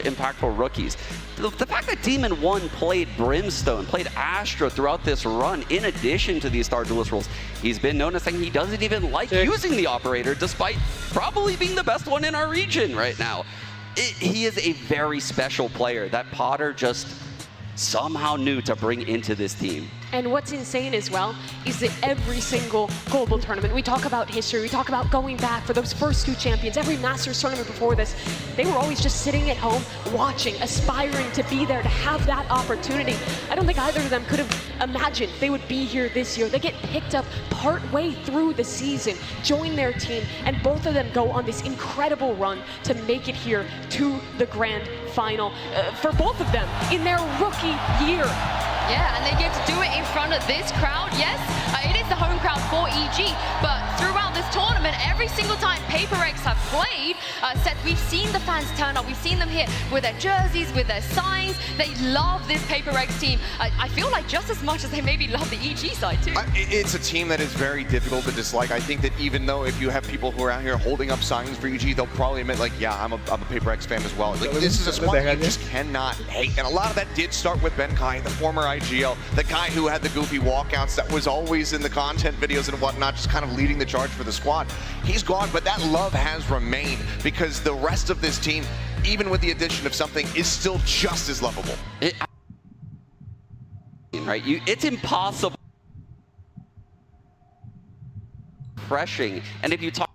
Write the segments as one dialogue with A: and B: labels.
A: impactful rookies. The fact that Demon1 played Brimstone, played Astra throughout this run, in addition to these Star Duelist roles, he's been noticing he doesn't even like using the Operator, despite probably being the best one in our region right now. He is a very special player that Potter just somehow knew to bring into this team.
B: And what's insane as well is that every single global tournament, we talk about history, we talk about going back for those first 2 champions, every Masters tournament before this, they were always just sitting at home, watching, aspiring to be there, to have that opportunity. I don't think either of them could have imagined they would be here this year. They get picked up partway through the season, join their team, and both of them go on this incredible run to make it here to the grand final. For both of them, in their rookie year.
C: Yeah, and they get to do it in front of this crowd. Yes, it is the home crowd for EG, but throughout this tournament, every single time PRX have played, Seth, we've seen the fans turn up. We've seen them here with their jerseys, with their signs. They love this PRX team. I feel like just as much as they maybe love the EG side too.
D: It's a team that is very difficult to dislike. I think that even though if you have people who are out here holding up signs for EG, they'll probably admit like, yeah, I'm a PRX fan as well. Like, this is a squad that you just cannot hate. And a lot of that did start with Bengali, the former IGL, the guy who had the goofy walkouts that was always in the content videos and whatnot, just kind of leading the charge for the squad. He's gone, but that love has remained because the rest of this team, even with the addition of something, is still just as lovable.
A: Right? It's impossible. Refreshing. And if you talk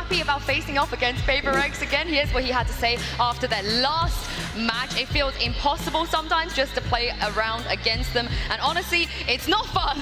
C: happy about facing off against PRX again. Here's what he had to say after their last match. It feels impossible sometimes just to play around against them. And honestly, it's not fun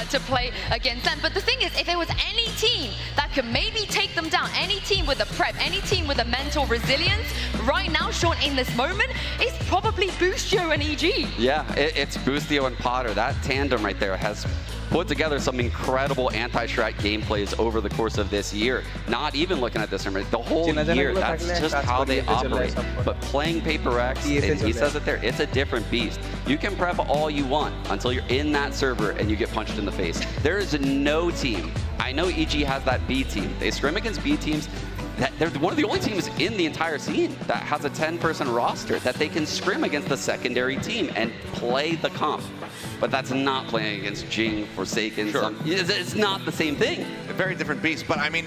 C: to play against them. But the thing is, if there was any team that could maybe take them down, any team with a prep, any team with a mental resilience, right now, Sean, in this moment, it's probably Boostio and EG.
A: Yeah, it's Boostio and Potter. That tandem right there has put together some incredible anti-strat gameplays over the course of this year. Not even looking at this tournament, the whole year, that's just how they operate. But playing PRX, and he says it there, it's a different beast. You can prep all you want until you're in that server and you get punched in the face. There is no team. I know EG has that B team. They scrim against B teams. They're one of the only teams in the entire scene that has a 10-person roster that they can scrim against the secondary team and play the comp. But that's not playing against Jing, Forsaken.
D: Sure.
A: It's not the same thing.
D: A very different beast, but I mean,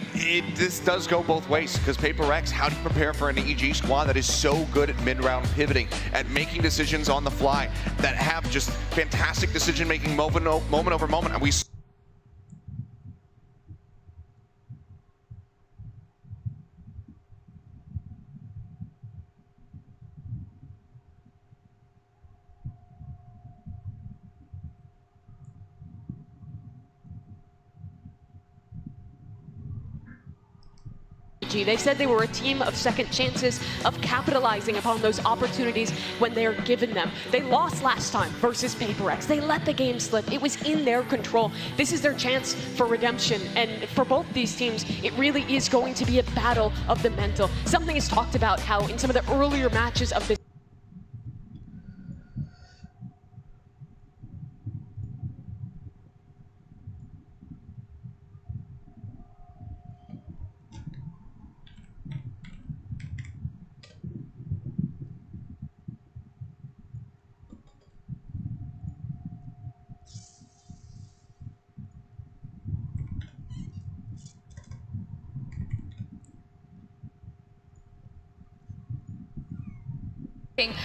D: this does go both ways because PRX, how do you prepare for an EG squad that is so good at mid-round pivoting, at making decisions on the fly, that have just fantastic decision-making moment over moment, and we
B: They said they were a team of second chances, of capitalizing upon those opportunities when they are given them. They lost last time versus PRX. They let the game slip. It was in their control. This is their chance for redemption. And for both these teams, it really is going to be a battle of the mental. Something is talked about how in some of the earlier matches of this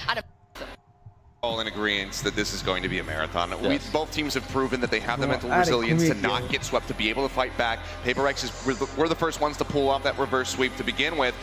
C: at a
D: all in agreement that this is going to be a marathon. Yes. Both teams have proven that they have the mental resilience to not get swept, to be able to fight back. PRX were the first ones to pull off that reverse sweep to begin with.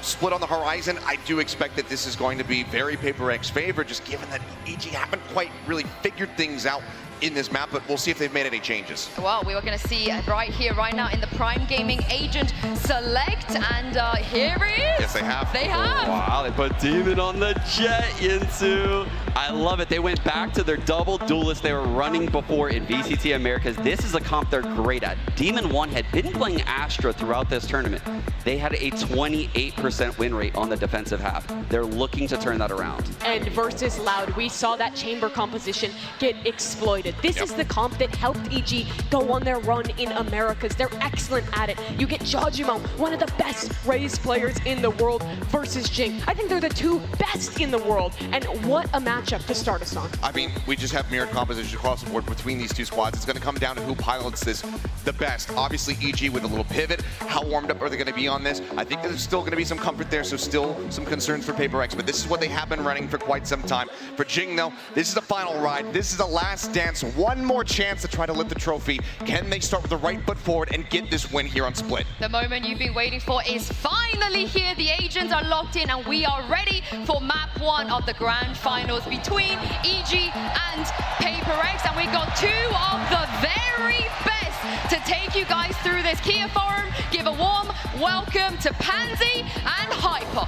D: Split on the horizon, I do expect that this is going to be very PRX favor, just given that EG haven't quite really figured things out in this map, but we'll see if they've made any changes.
C: Well, we were going to see right here, right now, in the Prime Gaming agent select, and here he is.
D: Yes, they have.
C: They have.
A: Wow, they put Demon on the jet, Yinsu. I love it. They went back to their double duelist they were running before in VCT Americas. This is a comp they're great at. Demon 1 had been playing Astra throughout this tournament. They had a 28% win rate on the defensive half. They're looking to turn that around.
B: And versus Loud, we saw that chamber composition get exploited. This is the comp that helped EG go on their run in Americas. They're excellent at it. You get Jajimo, one of the best Raze players in the world, versus Jing. I think they're the two best in the world. And what a matchup to start us on.
D: I mean, we just have mirrored composition across the board between these two squads. It's going to come down to who pilots this the best. Obviously, EG with a little pivot. How warmed up are they going to be on this? I think there's still going to be some comfort there, so still some concerns for PRX, but this is what they have been running for quite some time. For Jing, though, this is the final ride. This is the last dance. One more chance to try to lift the trophy. Can they start with the right foot forward and get this win here on Split?
C: The moment you've been waiting for is finally here. The agents are locked in, and we are ready for map 1 of the grand finals between EG and PRX. And we got two of the very best to take you guys through this Kia Forum. Give a warm welcome to Pansy and Hypoc.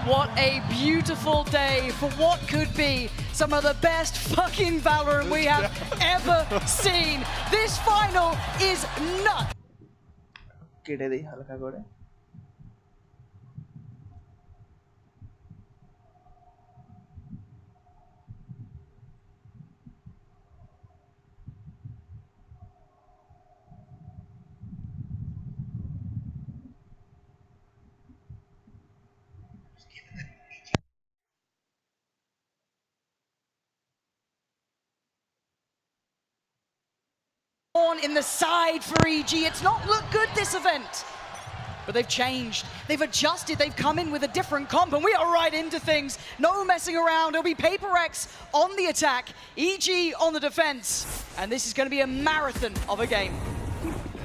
E: What a beautiful day for what could be some of the best fucking Valorant we have ever seen. This final is nuts. In the side for EG, it's not looked good this event, but they've changed, they've adjusted, they've come in with a different comp, and we are right into things. No messing around. It'll be PRX on the attack, EG on the defense, and this is going to be a marathon of a game.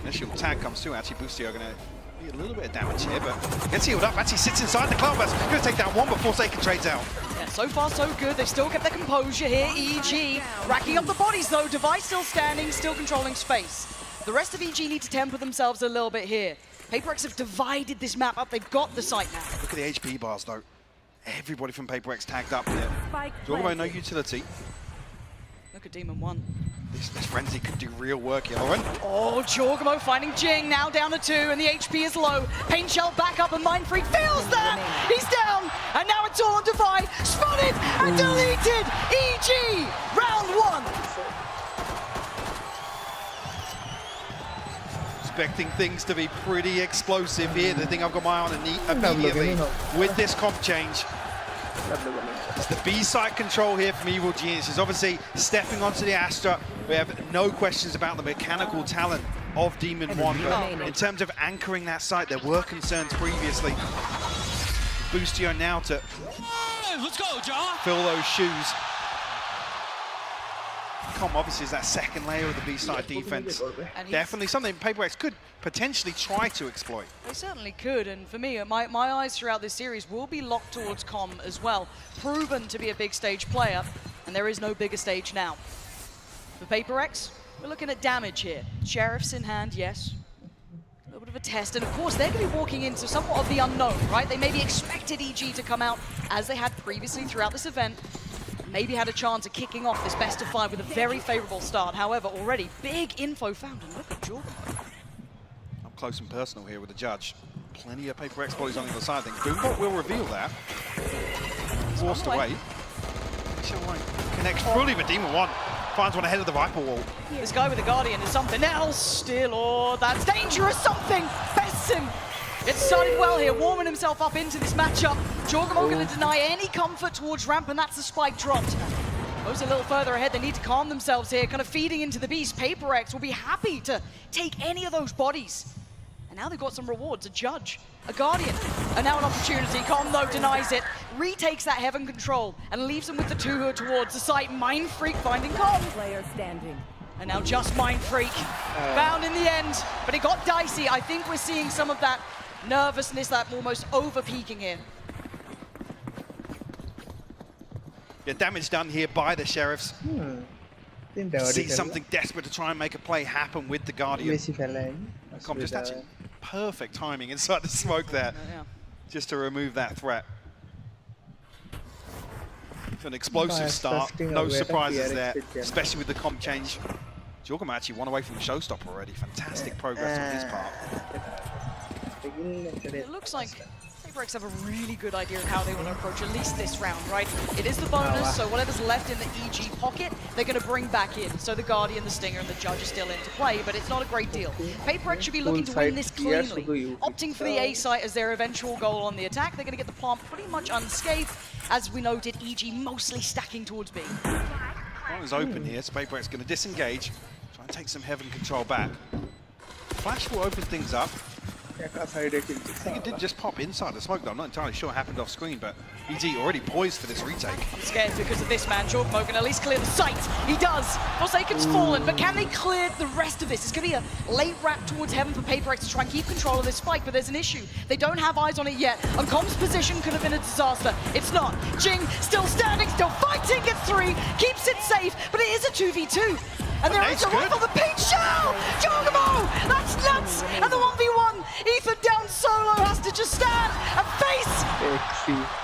F: Initial tag comes through. Actually, Boosty are going to be a little bit of damage here, but gets healed up. Actually sits inside the Cloudburst. Going to take down one before Saken trades out.
E: Yeah, so far so good. They've still kept their composure here. EG racking up the bodies though. Device still standing, still controlling space. The rest of EG need to temper themselves a little bit here. PRX have divided this map up. They've got the site now.
F: Look at the HP bars though. Everybody from PRX tagged up here. Jorgo, no utility.
E: Look at Demon 1.
F: This frenzy could do real work here, Lauren.
E: Oh, Jorgamo finding Jing, now down to 2, and the HP is low. Pain Shell back up, and Mind Freak feels that! He's down, and now it's all on Divide. Spotted and deleted! EG, round 1.
F: Expecting things to be pretty explosive here. The thing I've got my eye on immediately with this comp change. It's the B-side control here from Evil Geniuses. Obviously, stepping onto the Astra, we have no questions about the mechanical talent of Demon 1. But in terms of anchoring that site, there were concerns previously. Boostio now to fill those shoes. Com obviously is that second layer of the B-side defense. Definitely something PRX could potentially try to exploit.
E: They certainly could, and for me, my eyes throughout this series will be locked towards Com as well. Proven to be a big stage player, and there is no bigger stage now. For PRX, we're looking at damage here. Sheriff's in hand, yes. A little bit of a test, and of course, they're going to be walking into somewhat of the unknown, right? They maybe expected EG to come out as they had previously throughout this event. Maybe had a chance of kicking off this best of 5 with a very favorable start. However, already big info found, and look at Jordan.
F: Up close and personal here with the judge. Plenty of PRX bodies on the other side. I think Boombot will reveal that. Forced away. Connects fully with Demon 1. Finds one ahead of the Viper wall.
E: This guy with the Guardian is something else still, or that's dangerous something. Bests him. It started well here, warming himself up into this matchup. Jorgamo going to deny any comfort towards ramp, and that's the spike dropped. Goes a little further ahead. They need to calm themselves here, kind of feeding into the beast. PRX will be happy to take any of those bodies. And now they've got some rewards, a judge, a Guardian, and now an opportunity. Com, though, denies it. retakes that heaven control and leaves them with the two who are towards the site. Mind Freak finding Com.
G: Player standing.
E: And now just Mind Freak found in the end, but it got dicey. I think we're seeing some of that nervousness, that almost over-peaking here.
F: Yeah, damage done here by the Sheriffs. See something desperate to try and make a play happen with the Guardian. Com just actually perfect timing inside the smoke there, just to remove that threat. For an explosive start, no surprises there, especially with the comp change. Jorgamo actually 1 away from the showstopper already. Fantastic progress on his part.
E: It looks like PRX have a really good idea of how they want to approach at least this round, right? It is the bonus, so whatever's left in the EG pocket, they're going to bring back in. So the Guardian, the Stinger, and the Judge are still into play, but it's not a great deal. PRX should be looking to win this cleanly, opting for the A site as their eventual goal on the attack. They're going to get the plant pretty much unscathed, as we noted, EG mostly stacking towards B.
F: One is open here, so PRX going to disengage, try and take some heaven control back. Flash will open things up. I think it did just pop inside the smoke though. I'm not entirely sure what happened off screen, but EG already poised for this retake.
E: I'm scared because of this man. Jorgamo can at least clear the site. He does. Forsaken's fallen, but can they clear the rest of this? It's going to be a late wrap towards heaven for PRX to try and keep control of this fight, but there's an issue. They don't have eyes on it yet. And Com's position could have been a disaster. It's not. Jing still standing, still fighting, gets 3, keeps it safe, but it is a 2v2. And there is a rifle, the pink shell! Jorgamo! That's nuts! And the 1v1, Ethan down solo, has to just stand and face!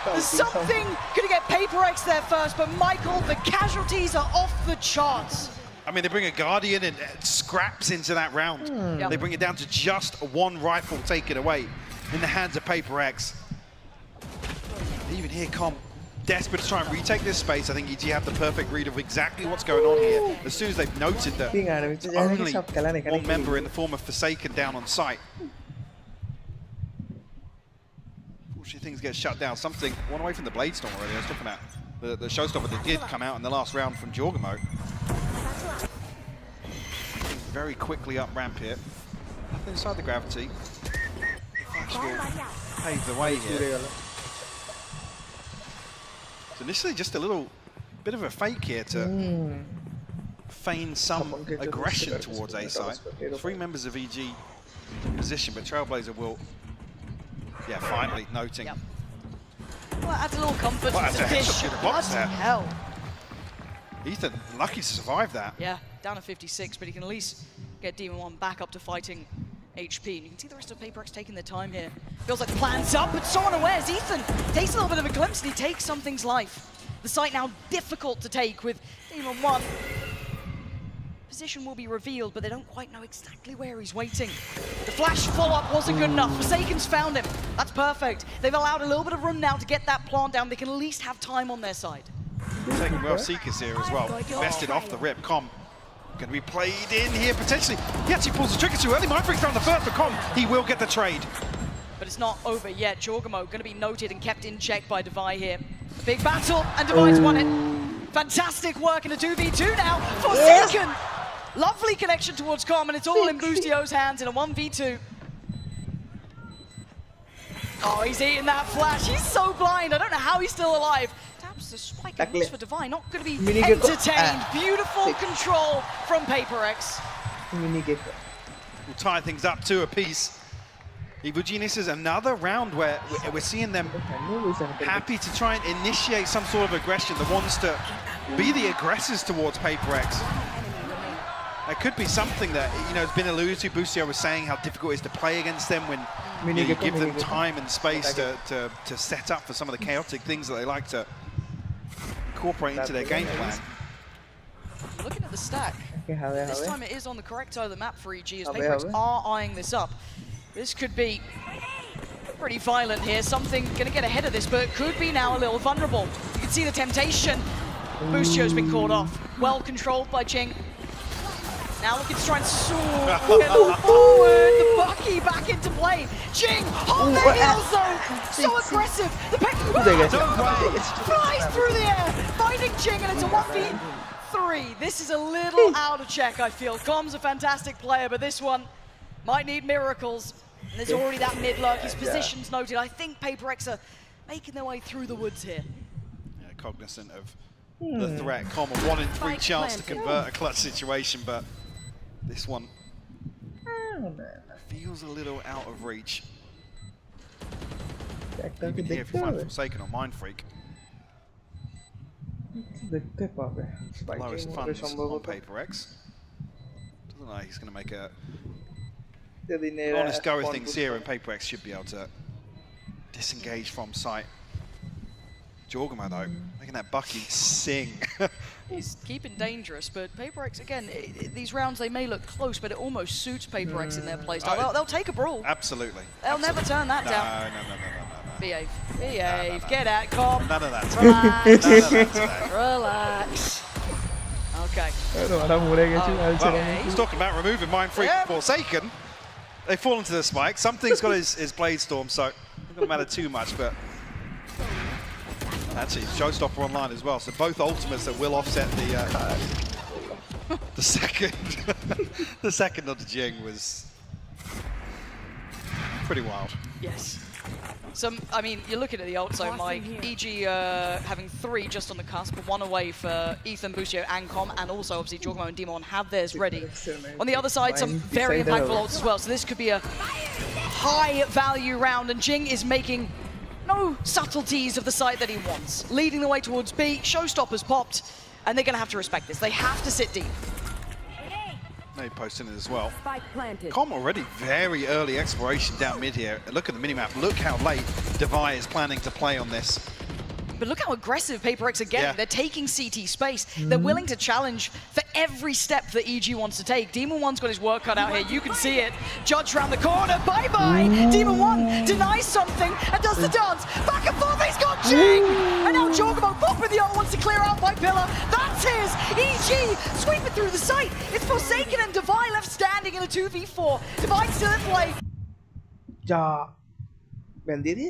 E: There's something gonna get PRX there first, but Michael, the casualties are off the charts.
F: I mean, they bring a Guardian and scraps into that round. They bring it down to just 1 rifle taken away in the hands of PRX. Even here, Com, desperate to try and retake this space. I think EG have the perfect read of exactly what's going on here. As soon as they've noted that only 1 member in the form of Forsaken down on site. Unfortunately, things get shut down. Something 1 away from the Blade Storm already. I was talking about the showstopper that did come out in the last round from Jorgamo. Very quickly up ramp here. Nothing inside the gravity. Flash will pave the way here. So initially just a little bit of a fake here to feign some aggression towards A site. 3 members of EG in position, but Trailblazer will, finally noting.
E: Well, that adds a little comfort to the dish.
F: Bloody
E: hell.
F: Ethan, lucky to survive that.
E: Yeah, down to 56, but he can at least get Demon 1 back up to fighting HP. And you can see the rest of PRX taking their time here. Feels like the plan's up, but so unawares. Ethan takes a little bit of a glimpse and he takes something's life. The site now difficult to take with Demon 1. Position will be revealed, but they don't quite know exactly where he's waiting. The flash follow-up wasn't good enough. Forsaken's found him. That's perfect. They've allowed a little bit of room now to get that plant down. They can at least have time on their side.
F: Taking well Seekers here as well. Bested off the rip. Com going to be played in here potentially. He actually pulls the trigger too early. Mind Freak's on the first for Com. He will get the trade.
E: But it's not over yet. Jorgamo going to be noted and kept in check by Devi here. Big battle, and Devi's won it. Fantastic work in a 2v2 now. Forsaken! Lovely connection towards Com, and it's all in Boostio's hands in a 1v2. Oh, he's eating that flash. He's so blind. I don't know how he's still alive. Taps the spike and looks for Devi. Not going to be entertained. Beautiful control from PRX.
F: We'll tie things up 2 apiece. Evil Geniuses, another round where we're seeing them happy to try and initiate some sort of aggression. The ones to be the aggressors towards PRX. That could be something that, has been alluded to. Boostio was saying how difficult it is to play against them when you give them time and space to set up for some of the chaotic things that they like to incorporate into their game plan.
E: Looking at the stack, this time it is on the correct side of the map for EG as PRX are eyeing this up. This could be pretty violent here. Something going to get ahead of this, but it could be now a little vulnerable. You can see the temptation. Boostio's been caught off. Well controlled by Ching. Now looking to try and soar forward. The Bucky back into play. Ching on the heels though. So aggressive. The flies through the air. Finding Ching, and it's a 1v3. This is a little out of check, I feel. Com's a fantastic player, but this one might need miracles. And there's already that mid lurk. His position's noted. I think PRX are making their way through the woods here.
F: Yeah, cognizant of the threat. Com, a 1 in 3 chance to convert a clutch situation, but this one feels a little out of reach. Even here, if you find Forsaken or Mind Freak. Lowest funds on PRX. Doesn't look like he's going to make a honest go of things here, and PRX should be able to disengage from sight. Jorgamo though, making that Bucky sing.
E: He's keeping dangerous, but PRX, again, these rounds, they may look close, but it almost suits PRX in their playstyle. They'll take a brawl.
F: Absolutely.
E: They'll never turn that down.
F: No.
E: Behave. Behave. Get out, Com.
F: None of that.
E: Relax.
F: None of that today.
E: Relax. Okay.
F: He's talking about removing Mind Freak Forsaken. They fall into the spike. Something's got his Blade Storm, so it doesn't matter too much, but actually Showstopper online as well, so both ultimates that will offset the second the second of the Jing was pretty wild.
E: Yes. I mean, you're looking at the ult zone, Mike. EG having 3 just on the cusp, 1 away for Ethan, Busio, and Com, and also obviously Jorgamo and Demon have theirs ready. On the other side, some very impactful ults as well, so this could be a high value round, and Jing is making no subtleties of the site that he wants. Leading the way towards B, Showstopper's popped, and they're going to have to respect this. They have to sit deep.
F: They posting it as well. Com already very early exploration down mid here. Look at the minimap. Look how late Devi is planning to play on this.
E: But look how aggressive PRX are getting. They're taking CT space. They're willing to challenge for every step that EG wants to take. Demon 1's got his work cut out here. You can see it. Judge round the corner. Bye-bye. Demon 1 denies something and does the dance. Back and forth. He's got Jing. And now Jorgamo popping the ult, wants to clear out by Pillar. That's his. EG sweeping through the site. It's Forsaken and Devi left standing in a 2v4. Devi still in play. And Devi.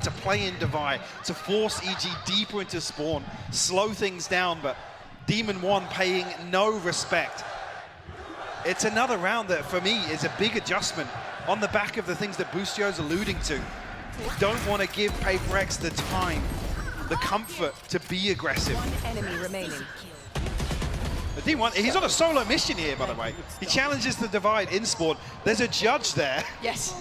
F: To play in Devi, to force EG deeper into spawn, slow things down, but Demon 1 paying no respect. It's another round that, for me, is a big adjustment on the back of the things that Bustio's alluding to. Don't want to give PRX the time, the comfort to be aggressive.
G: Enemy remaining.
F: D1, he's on a solo mission here, by the way. He challenges the divide in spawn. There's a judge there.
E: Yes.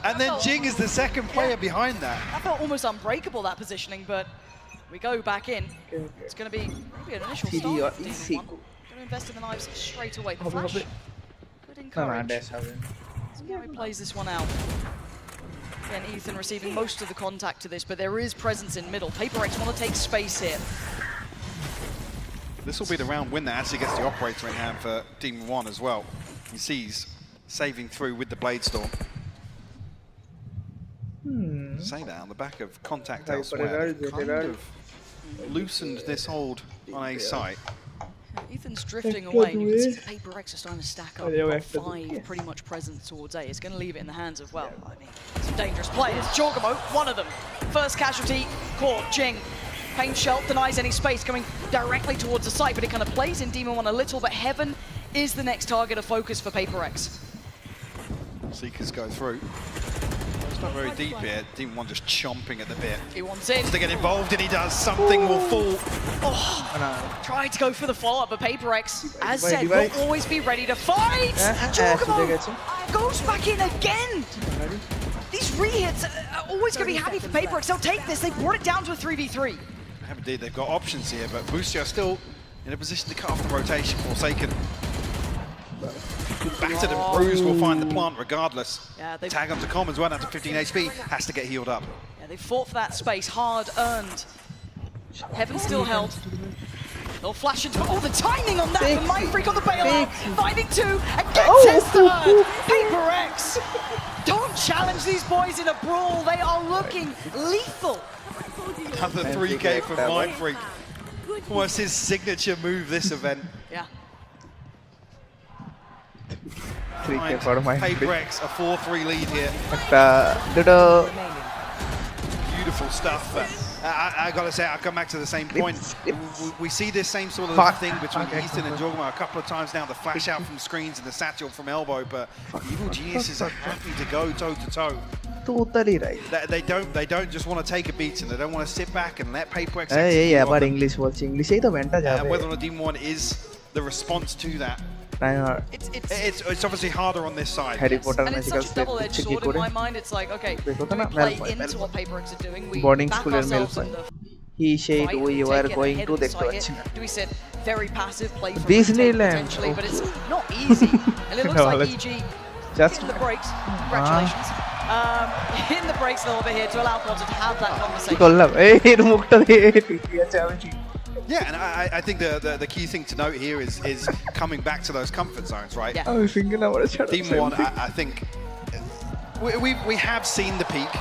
F: And then Jing is the second player behind that.
E: That felt almost unbreakable, that positioning, but we go back in. It's going to be maybe an initial start. Going to invest in the knives straight away. The flash could encourage. See how he plays this one out. Again, Ethan receiving most of the contact to this, but there is presence in middle. PRX want to take space here.
F: This will be the round win that actually gets the operator in hand for Demon 1 as well. He sees saving through with the Blade Storm. Say that on the back of contact elsewhere. Kind of loosened this hold on A site.
E: Ethan's drifting away, and you can see the PRX are starting to stack up. Got 5 pretty much present towards A. It's going to leave it in the hands of, well, I mean, some dangerous players. Jorgamo, one of them. First casualty, caught, Jing. Pain Shell denies any space, going directly towards the site, but it kind of plays in Demon 1 a little, but Heaven is the next target of focus for PRX.
F: Seekers go through. It's not very deep here. Demon 1 just chomping at the bit.
E: He wants in.
F: Wants to get involved, and he does. Something will fall.
E: Oh, tried to go for the follow-up, but PRX, as said, will always be ready to fight. Jorgamo goes back in again. These re-hits are always going to be happy for PRX. They'll take this. They brought it down to a 3v3.
F: Indeed, they've got options here, but Busio still in a position to cut off the rotation. Forsaken. Battered and bruised will find the plant regardless.
E: Yeah,
F: tag onto Com as well, down to 15 HP. Has to get healed up.
E: Yeah, they fought for that space, hard earned. Heaven still held. They'll flash into the timing on that for Mind Freak on the bailout. Finding 2 and gets his third. PRX. Don't challenge these boys in a brawl. They are looking lethal.
F: Another 3K from Mind Freak. Almost his signature move this event.
E: Yeah.
H: 3K for Mind Freak.
F: PRX, a 4-3 lead here. Beautiful stuff. I gotta say, I'll come back to the same point. We see this same sort of thing between Ethan and Jorgamo a couple of times now. The flash out from screens and the satchel from elbow, but Evil Geniuses are happy to go toe to toe.
H: Totally right.
F: They don't just want to take a beating. They don't want to sit back and let PRX.
H: Yeah, but English was English.
F: Whether or not Dimond is the response to that. It's obviously harder on this side.
E: And it's such a double-edged sword in my mind. It's like, okay, do we play into what PRX are doing? We back ourselves on the
H: he said we were going to the
E: do we sit very passive, play from potentially, but it's not easy. And it looks like EG
H: just
E: in the breaks. Congratulations. In the breaks a little bit here to allow Potter to have that conversation.
F: Yeah, and I think the key thing to note here is coming back to those comfort zones, right?
E: Yeah.
H: I was thinking about it.
F: Dimond, I think we have seen the peak.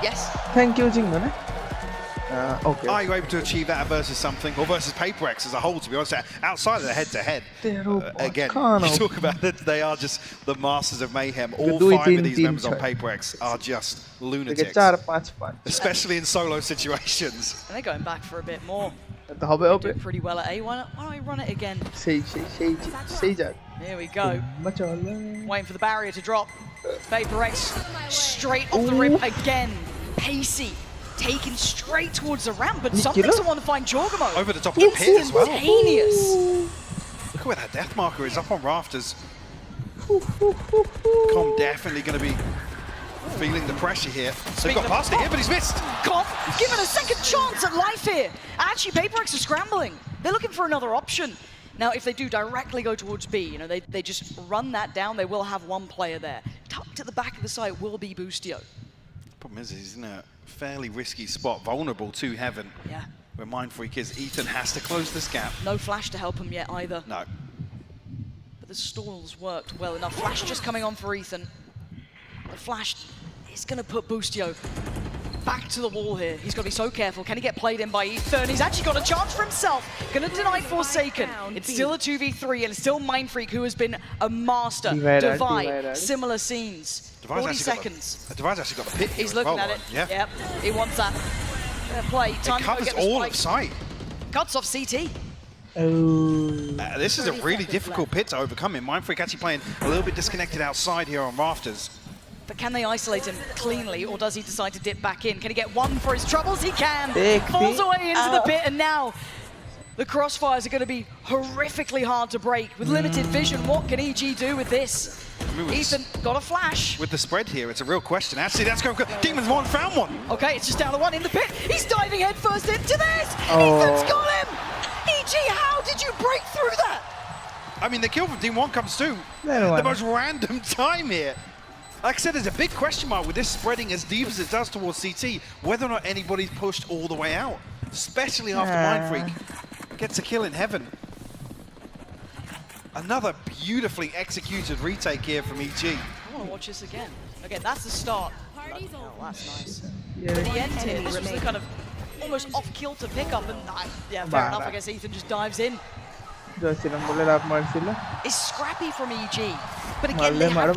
E: Yes.
H: Thank you, Jingman. Okay.
F: Are you able to achieve that versus something, or versus PRX as a whole, to be honest? Outside of the head-to-head, again, you talk about that they are just the masters of mayhem. All 5 of these members on PRX are just lunatics, especially in solo situations.
E: And they're going back for a bit more. Doing pretty well at A. Why don't we run it again? Here we go. Waiting for the barrier to drop. PRX straight off the rip again. Pacey. Taken straight towards the ramp, but something's the one to find Jorgamo.
F: Over the top of the pit as well.
E: Instantaneous.
F: Look at where that death marker is, up on rafters. Com definitely going to be feeling the pressure here. They've got past it here, but he's missed.
E: Com given a second chance at life here. Actually, PRX are scrambling. They're looking for another option. Now, if they do directly go towards B, you know, they just run that down, they will have one player there. Tucked at the back of the site will be Boostio.
F: Problem is, he's in a fairly risky spot, vulnerable to heaven.
E: Yeah.
F: Where Mindfreak is. Ethan has to close this gap.
E: No flash to help him yet either.
F: No.
E: But the stalls worked well enough. Flash just coming on for Ethan. The flash is going to put Boostio back to the wall here. He's got to be so careful. Can he get played in by Ethan? He's actually got a chance for himself. Going to deny Forsaken. It's still a 2v3, and it's still Mindfreak, who has been a master. Divide, similar scenes. 40 seconds.
F: Divide's actually got the pit.
E: He's looking at it.
F: Yeah.
E: Yep. He wants that. Play. Time
F: it covers
E: to go get
F: all of sight.
E: Cuts off CT.
F: This is a really difficult pit to overcome him. Mindfreak actually playing a little bit disconnected outside here on rafters.
E: But can they isolate him cleanly, or does he decide to dip back in? Can he get one for his troubles? He can! Falls away into the pit, and now the crossfires are going to be horrifically hard to break. With limited vision, what can EG do with this? Ethan got a flash.
F: With the spread here, it's a real question. Actually, that's going good. Demon's one found one.
E: Okay, it's just down to one in the pit. He's diving headfirst into this! Ethan's got him! EG, how did you break through that?
F: I mean, the kill from Demon comes too. The most random time here. Like I said, there's a big question mark with this spreading as deep as it does towards CT, whether or not anybody's pushed all the way out, especially after Mindfreak gets a kill in heaven. Another beautifully executed retake here from EG.
E: I want to watch this again. Again, that's the start. Oh, that's nice. But the end here, this was the kind of almost off-kilter pickup, and yeah, fair enough, I guess Ethan just dives in. It's scrappy from EG, but again, they have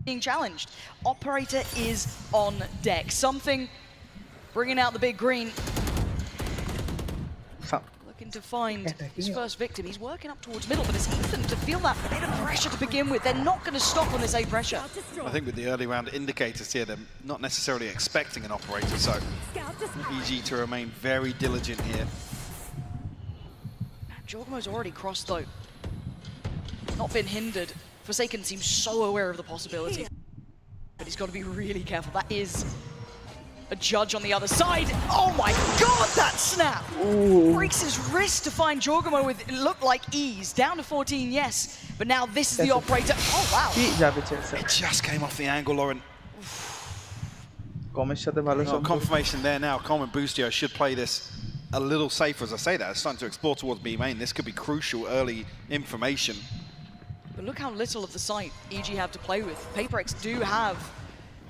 E: being challenged. Operator is on deck. Something bringing out the big green. Looking to find his first victim. He's working up towards middle, but it's Ethan to feel that bit of pressure to begin with. They're not going to stop on this A pressure.
F: I think with the early round indicators here, they're not necessarily expecting an operator, so EG to remain very diligent here.
E: Jorgamo's already crossed though. Not been hindered. Forsaken seems so aware of the possibility. But he's got to be really careful. That is a judge on the other side. Oh my god, that snap! Ooh. Breaks his wrist to find Jorgamo with, it looked like ease. Down to 14, yes. But now this is the operator. Oh wow.
F: It just came off the angle, Lauren. Confirmation there now. Com and Boostio should play this a little safer. As I say that, it's starting to explore towards B main. This could be crucial early information.
E: But look how little of the site EG have to play with. PRX do have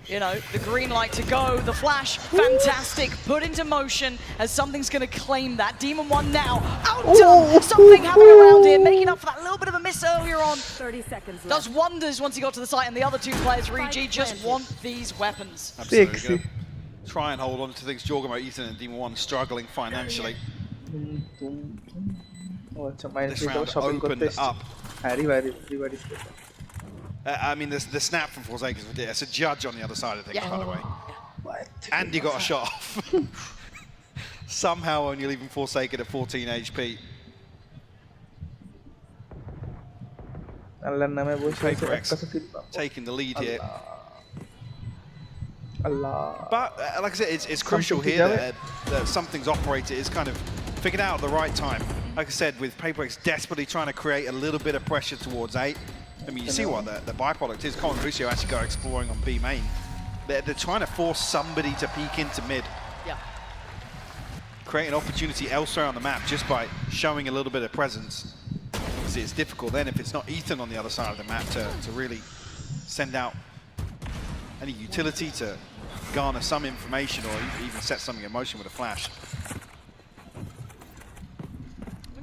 E: You know, the green light to go, the flash, fantastic, put into motion as something's going to claim that. Demon1 now, outdone, something happening around here, making up for that little bit of a miss earlier on.
G: 30 seconds left.
E: Does wonders once he got to the site, and the other two players for EG just want these weapons.
F: Absolutely. Gonna try and hold on to things. Jorgamo, Ethan, and Demon1 struggling financially. This round opened up. I mean, the snap from Forsaken is ridiculous. It's a judge on the other side of things, by the way. Andy got a shot off. Somehow only leaving Forsaken at 14 HP. PRX taking the lead here. But like I said, it's crucial here that something's operated. It's kind of figured out at the right time. Like I said, with PRX desperately trying to create a little bit of pressure towards A. I mean, you see what the byproduct is. Colin Lucio actually go exploring on B main. They're trying to force somebody to peek into mid.
E: Yeah.
F: Create an opportunity elsewhere on the map just by showing a little bit of presence. Obviously, it's difficult then if it's not Ethan on the other side of the map to really send out any utility to garner some information or even set something in motion with a flash.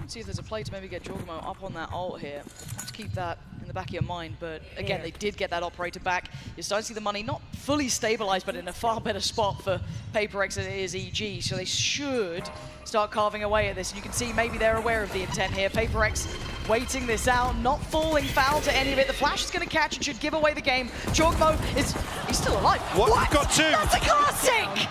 E: See if there's a play to maybe get Jorgamo up on that ult here. To keep that in the back of your mind, but again, they did get that operator back. You're starting to see the money not fully stabilized, but in a far better spot for PRX than it is EG, so they should start carving away at this. And you can see maybe they're aware of the intent here. PRX waiting this out, not falling foul to any of it. The flash is going to catch and should give away the game. Jorgamo he's still alive.
F: What? Got two!
E: That's a classic!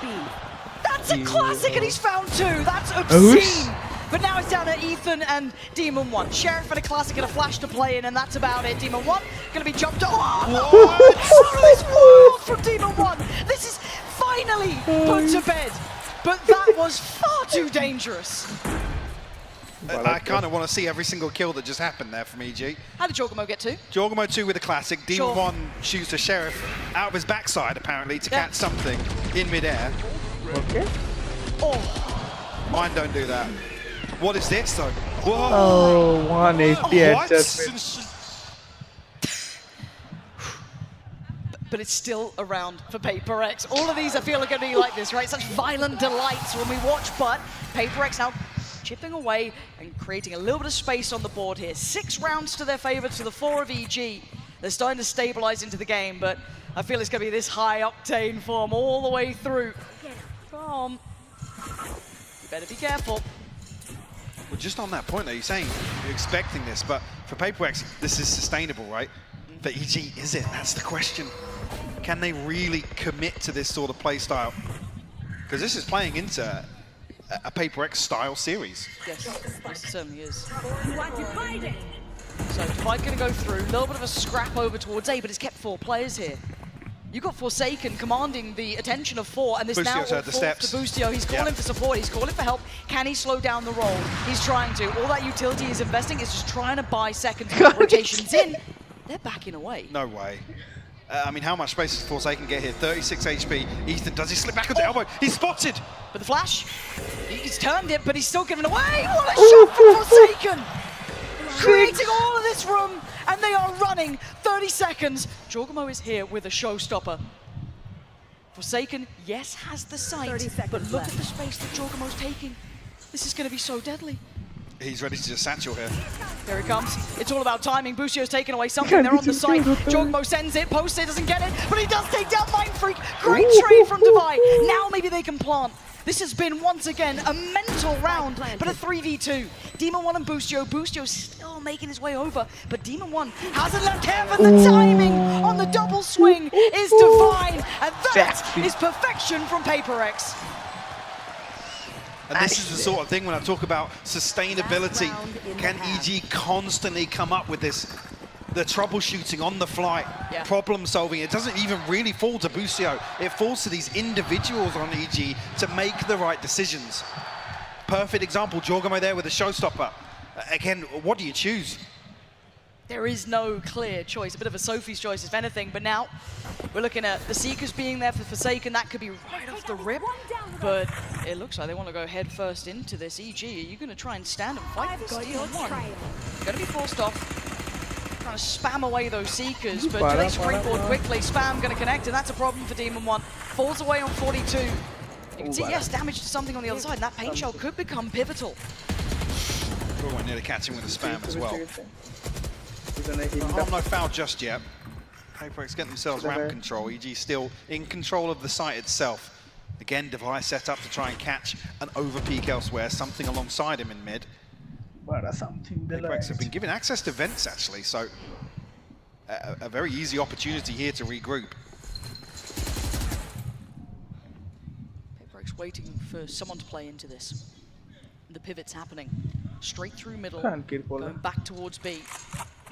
E: That's a classic, and he's found two. That's obscene. But now it's down to Ethan and Demon1. Sheriff and a classic and a flash to play in, and that's about it. Demon1 going to be jumped. Oh, from Demon1. This is finally put to bed. But that was far too dangerous.
F: I kind of want to see every single kill that just happened there from EG.
E: How did Jorgamo get two?
F: Jorgamo 2 with a classic. Demon1 shoots the Sheriff out of his backside, apparently, to catch something in midair.
H: Okay.
F: Oh. Mine don't do that. What is this, though? Whoa.
H: Oh, 180 adjustment.
E: But it's still around for PRX. All of these I feel are going to be like this, right? Such violent delights when we watch, but PRX now chipping away and creating a little bit of space on the board here. 6 rounds to their favor to the 4 of EG. They're starting to stabilize into the game, but I feel it's going to be this high octane form all the way through. You better be careful.
F: Well, just on that point, though, you're saying you're expecting this, but for PRX, this is sustainable, right? For EG, is it? That's the question. Can they really commit to this sort of play style? Because this is playing into a PRX style series.
E: Yes, it certainly is. So Divide going to go through, a little bit of a scrap over towards A, but it's kept 4 players here. You've got Forsaken commanding the attention of 4, and this
F: Boostio's
E: now all
F: heard the steps.
E: to Boostio. He's calling for support, he's calling for help. Can he slow down the roll? He's trying to. All that utility he's investing is just trying to buy seconds of rotations in. They're backing away.
F: No way. I mean, how much space does Forsaken get here? 36 HP. Ethan, does he slip back on the elbow? He's spotted!
E: But the flash, he's turned it, but he's still giving away. What a shot from Forsaken! Creating all of this room, and they are running 30 seconds. Jorgamo is here with a showstopper. Forsaken, yes, has the sight, but look at the space that Jorgamo's taking. This is going to be so deadly.
F: He's ready to just satchel here.
E: Here he comes. It's all about timing. Busio's taking away something. They're on the site. Jorgamo sends it. Post-it doesn't get it, but he does take down Mindfreak. Great trade from Divide. Now maybe they can plant. This has been, once again, a mental round, but a 3v2. Demon1 and Boostio. Boostio still making his way over, but Demon1 hasn't left heaven. The timing on the double swing is divine, and that is perfection from PRX.
F: And this is the sort of thing when I talk about sustainability. Can EG constantly come up with this, the troubleshooting on the fly, problem solving? It doesn't even really fall to Boostio. It falls to these individuals on EG to make the right decisions. Perfect example, Jorgamo there with a showstopper. Again, what do you choose?
E: There is no clear choice, a bit of a Sophie's choice if anything, but now we're looking at the Seekers being there for Forsaken. That could be right off the rip, but it looks like they want to go head first into this. EG, are you going to try and stand and fight this Demon1? Going to be forced off. Trying to spam away those Seekers, but do they springboard quickly? Spam going to connect, and that's a problem for Demon1. Falls away on 42. You can see, yes, damage to something on the other side, and that paint shell could become pivotal.
F: Oh, I nearly catch him with a spam as well. No foul just yet. PRX get themselves ramp control. EG still in control of the site itself. Again, device set up to try and catch an over-peak elsewhere, something alongside him in mid. PRX have been given access to vents, actually, so a very easy opportunity here to regroup.
E: PRX waiting for someone to play into this. The pivot's happening. Straight through middle, going back towards B.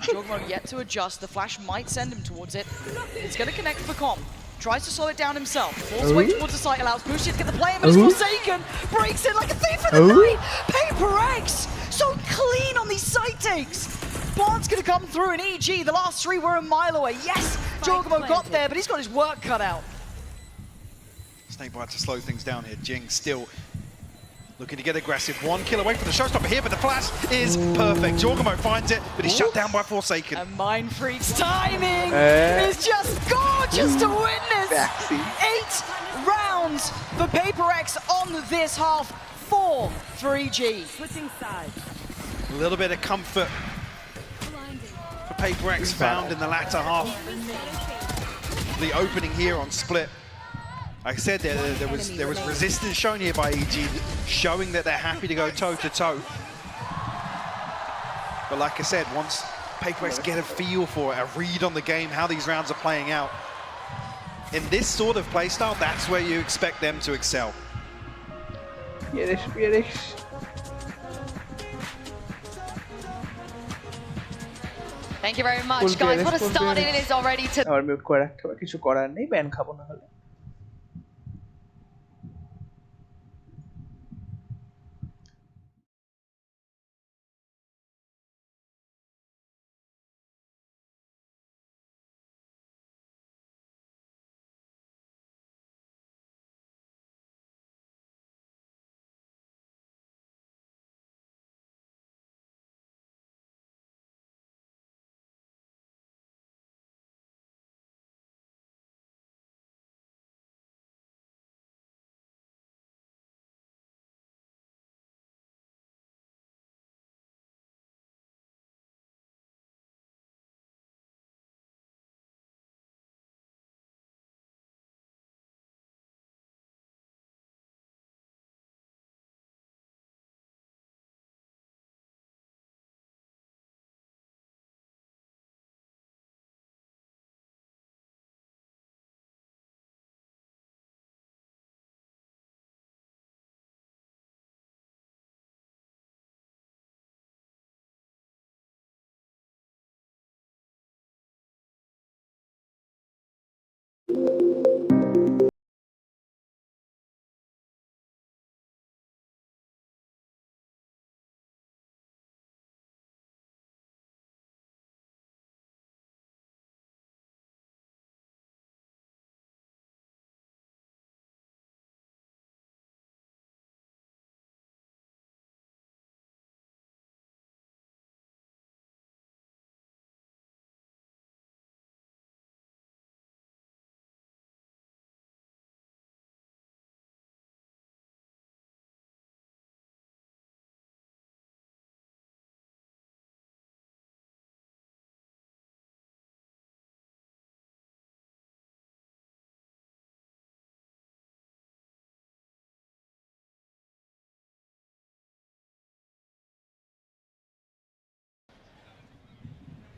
E: Jogmo yet to adjust. The flash might send him towards it. It's going to connect for Com. Tries to slow it down himself. Force way towards the site, allows Bushi to get the play, but it's Forsaken. Breaks in like a thief in the night. PRX so clean on these site takes. Bond's going to come through, and EG, the last three were a mile away. Yes, Jogmo got there, but he's got his work cut out.
F: Snakebite to slow things down here. Jing still looking to get aggressive. 1 kill away from the showstopper here, but the flash is perfect. Jorgamo finds it, but he's shut down by Forsaken.
E: And Mindfreak's timing is just gorgeous to witness. 8 rounds for PRX on this half, 4 for EG.
B: Switching sides.
F: A little bit of comfort for PRX found in the latter half. The opening here on split. Like I said, there was resistance shown here by EG, showing that they're happy to go toe-to-toe. But like I said, once PRX get a feel for it, a read on the game, how these rounds are playing out, in this sort of playstyle, that's where you expect them to excel.
C: Thank you very much, guys. What a start it is already to...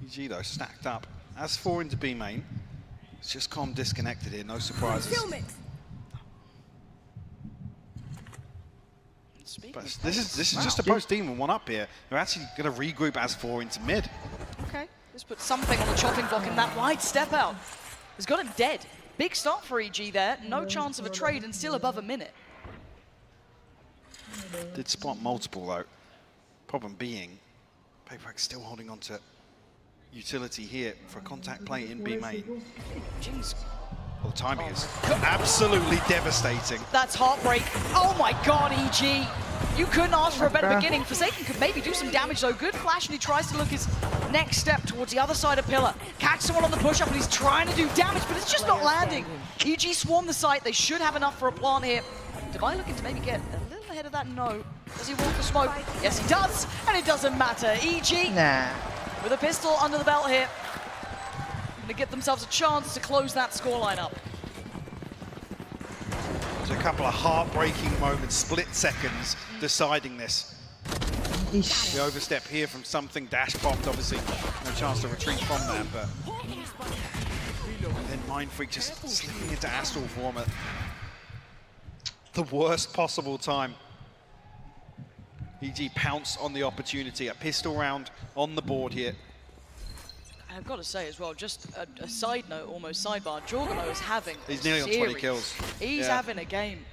F: EG though, stacked up. As 4 into B main. It's just Com disconnected here, no surprises. But this is just a post-demon one up here. They're actually going to regroup as 4 into mid.
E: Okay, let's put something on the chopping block, and that wide step out has got him dead. Big start for EG there, no chance of a trade and still above a minute.
F: Did spot multiple though. Problem being, PRX still holding on to utility here for a contact play in B main.
E: Jeez.
F: Well, the timing is absolutely devastating.
E: That's heartbreak. Oh my god, EG. You couldn't ask for a better beginning. Forsaken could maybe do some damage though. Good flash, and he tries to look his next step towards the other side of Pillar. Catch someone on the push-up, and he's trying to do damage, but it's just not landing. EG swarm the site. They should have enough for a plant here. Divine looking to maybe get a little ahead of that. No. Does he walk the smoke? Yes, he does, and it doesn't matter. EG with a pistol under the belt here. Going to get themselves a chance to close that scoreline up.
F: There's a couple of heartbreaking moments, split seconds, deciding this. The overstep here from something, dash bombed, obviously no chance to retreat from that, but then Mindfreak just slipping into Astral form at the worst possible time. EG pounce on the opportunity, a pistol round on the board here.
E: I've got to say as well, just a side note, almost sidebar, Jorgamo is having
F: He's nearly on 20 kills.
E: He's having a game.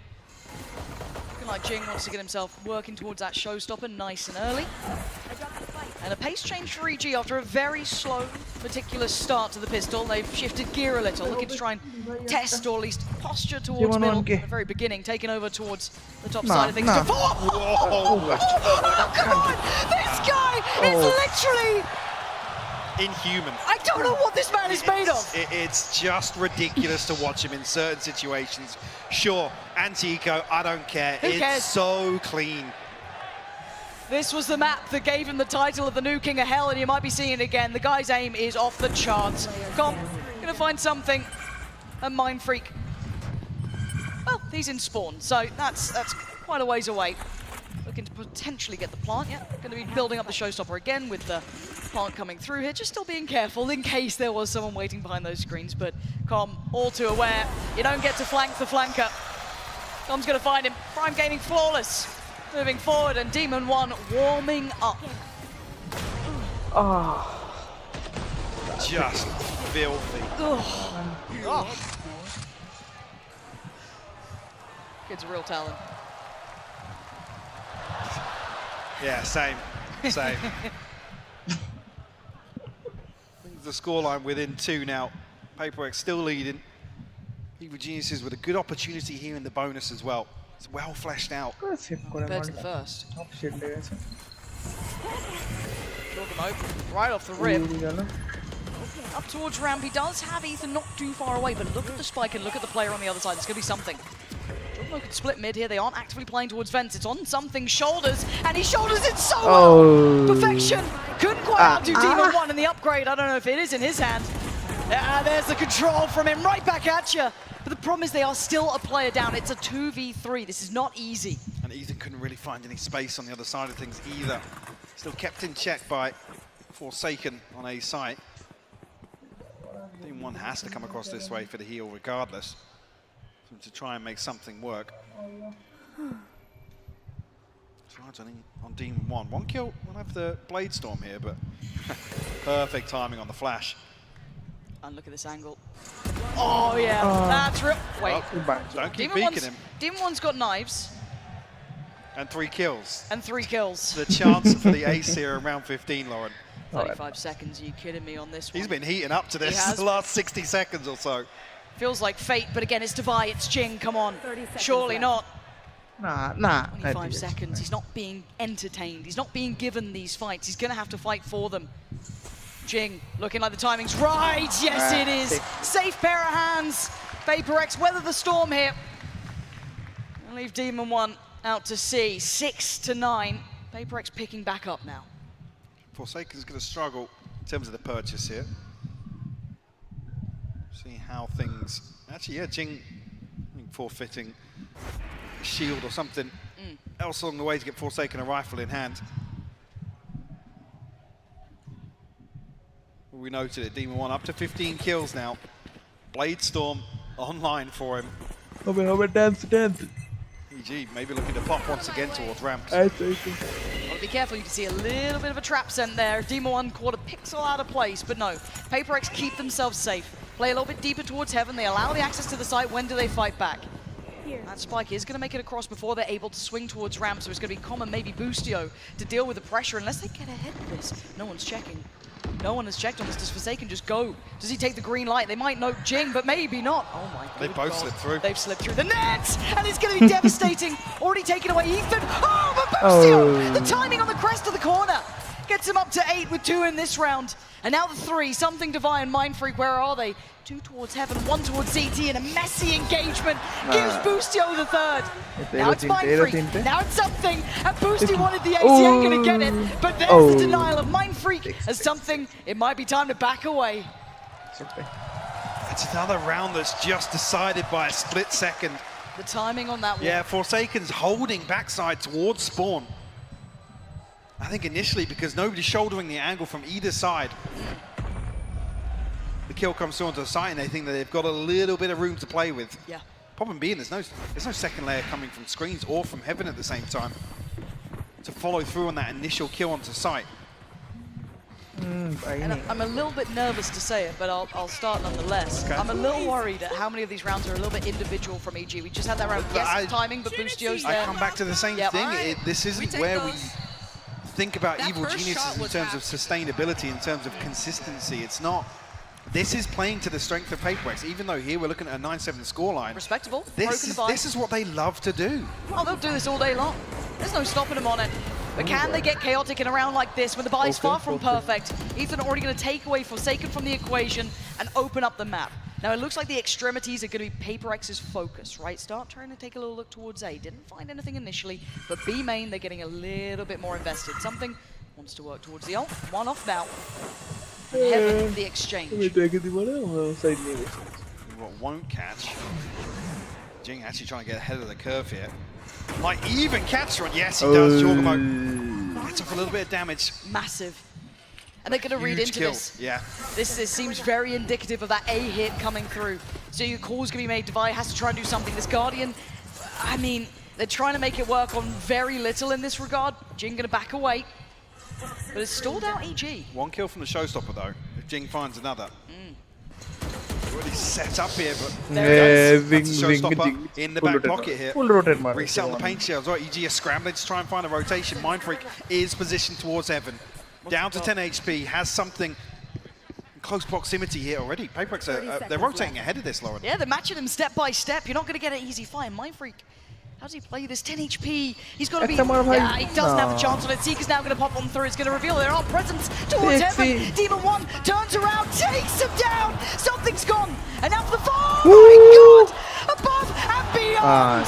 E: Looking like Jing wants to get himself working towards that showstopper nice and early. And a pace change for EG after a very slow, meticulous start to the pistol. They've shifted gear a little, looking to try and test or at least posture towards middle at the very beginning, taking over towards the top side of things. Oh, come on! This guy is literally
F: inhuman.
E: I don't know what this man is made of.
F: It's just ridiculous to watch him in certain situations. Sure, anti-eco, I don't care.
E: Who cares?
F: It's so clean.
E: This was the map that gave him the title of the new King of Hell, and you might be seeing it again. The guy's aim is off the charts. Come, gonna find something. A Mindfreak. Well, he's in spawn, so that's quite a ways away. Looking to potentially get the plant. Yeah, going to be building up the showstopper again with the plant coming through here. Just still being careful in case there was someone waiting behind those screens. But Com, all too aware, you don't get to flank the flanker. Com's going to find him. Prime Gaming flawless. Moving forward, and Demon1 warming up.
F: Just filthy.
E: Kid's a real talent.
F: Yeah, same. The scoreline within 2 now. PRX still leading. Evil Geniuses with a good opportunity here in the bonus as well. It's well fleshed out.
E: Compared to the first. Right off the rip. Up towards ramp. He does have Ethan not too far away, but look at the spike and look at the player on the other side. There's going to be something. Jorgamo could split mid here. They aren't actively playing towards Vents. It's on something's shoulders, and he shoulders it so well. Perfection. Couldn't quite outdo Demon1 in the upgrade. I don't know if it is in his hand. There's the control from him. Right back at you. But the problem is they are still a player down. It's a 2v3. This is not easy.
F: And Ethan couldn't really find any space on the other side of things either. Still kept in check by Forsaken on A site. Team 1 has to come across this way for the heal regardless, to try and make something work. Charge on Demon 1. 1 kill, we'll have the Blade Storm here, but perfect timing on the flash.
E: And look at this angle. Oh yeah, that's real. Wait,
F: don't keep beaking him.
E: Demon1's got knives.
F: And 3 kills.
E: And 3 kills.
F: The chance for the ace here in round 15, Lauren.
E: 35 seconds, are you kidding me on this one?
F: He's been heating up to this the last 60 seconds or so.
E: Feels like fate, but again, it's Devi, it's Jing, come on. Surely not.
H: Nah.
E: 25 seconds, he's not being entertained. He's not being given these fights. He's going to have to fight for them. Jing, looking like the timing's right. Yes, it is. Safe pair of hands. PRX weather the storm here. And leave Demon1 out to sea. 6-9. PRX picking back up now.
F: Forsaken's going to struggle in terms of the purchase here. See how things... Actually, yeah, Jing forfeiting a shield or something else along the way to get Forsaken a rifle in hand. We noted it, Demon1 up to 15 kills now. Blade Storm online for him.
H: Dance.
F: EG maybe looking to pop once again towards ramps.
E: Well, be careful, you can see a little bit of a trap sent there. Demon1 caught a pixel out of place, but no. PRX keep themselves safe. Play a little bit deeper towards heaven. They allow the access to the site. When do they fight back? That spike is going to make it across before they're able to swing towards ramp, so it's going to be Common, maybe Boostio, to deal with the pressure, unless they get ahead of this. No one's checking. No one has checked on this. Does Forsaken just go? Does he take the green light? They might note Jing, but maybe not. Oh my god.
F: They both slipped through.
E: They've slipped through the net, and it's going to be devastating. Already taken away Ethan. Oh, but Boostio! The timing on the crest of the corner. gets him up to 8 with 2 in this round. And now the 3, something divine, Mindfreak, where are they? 2 towards Heaven, 1 towards ZT, and a messy engagement gives Boostio the 3rd. Now it's Mindfreak, now it's something, and Boosty wanted the ace, he ain't gonna get it, but there's the denial of Mindfreak as something, it might be time to back away.
F: It's another round that's just decided by a split second.
E: The timing on that one.
F: Yeah, Forsaken's holding backside towards spawn. I think initially because nobody's shouldering the angle from either side. The kill comes through onto the site and they think that they've got a little bit of room to play with.
E: Yeah.
F: Problem being, there's no second layer coming from screens or from Heaven at the same time to follow through on that initial kill onto site.
E: And I'm a little bit nervous to say it, but I'll start nonetheless.
F: Okay.
E: I'm a little worried at how many of these rounds are a little bit individual from EG. We just had that round, yes, timing, but Boostio's there.
F: I come back to the same thing. This isn't where we think about Evil Geniuses in terms of sustainability, in terms of consistency. It's not. This is playing to the strength of PaperX, even though here we're looking at a 9-7 scoreline.
E: Respectable.
F: This is what they love to do.
E: Oh, they'll do this all day long. There's no stopping them on it. But can they get chaotic in a round like this when the buy is far from perfect? Ethan already going to take away Forsaken from the equation and open up the map. Now it looks like the extremities are going to be PaperX's focus, right? Start trying to take a little look towards A. Didn't find anything initially, but B main, they're getting a little bit more invested. Something wants to work towards the ult. 1 off now. And Heaven, the exchange.
F: What won't catch. Jing actually trying to get ahead of the curve here. Might even catch her, and yes, he does. Jorgamo gets off a little bit of damage.
E: Massive. And they're going to read into this.
F: Yeah.
E: This seems very indicative of that A hit coming through. So your call's going to be made. Devi has to try and do something. This Guardian, I mean, they're trying to make it work on very little in this regard. Jing going to back away. But it's stalled out EG.
F: 1 kill from the showstopper, though, if Jing finds another. Already set up here, but that's a showstopper in the back pocket here. Reset on the paint shells. Right, EG are scrambling to try and find a rotation. Mindfreak is positioned towards Heaven. Down to 10 HP, has something in close proximity here already. PaperX, they're rotating ahead of this, Lauren.
E: Yeah, they're matching him step by step. You're not going to get an easy fight. Mindfreak, how does he play this? 10 HP. He's got to be. Yeah, he doesn't have a chance on it. Seeker's now going to pop on through. It's going to reveal there are presence towards Heaven. Demon 1 turns around, takes him down. Something's gone. And now for the fall. Oh my God! Above and beyond.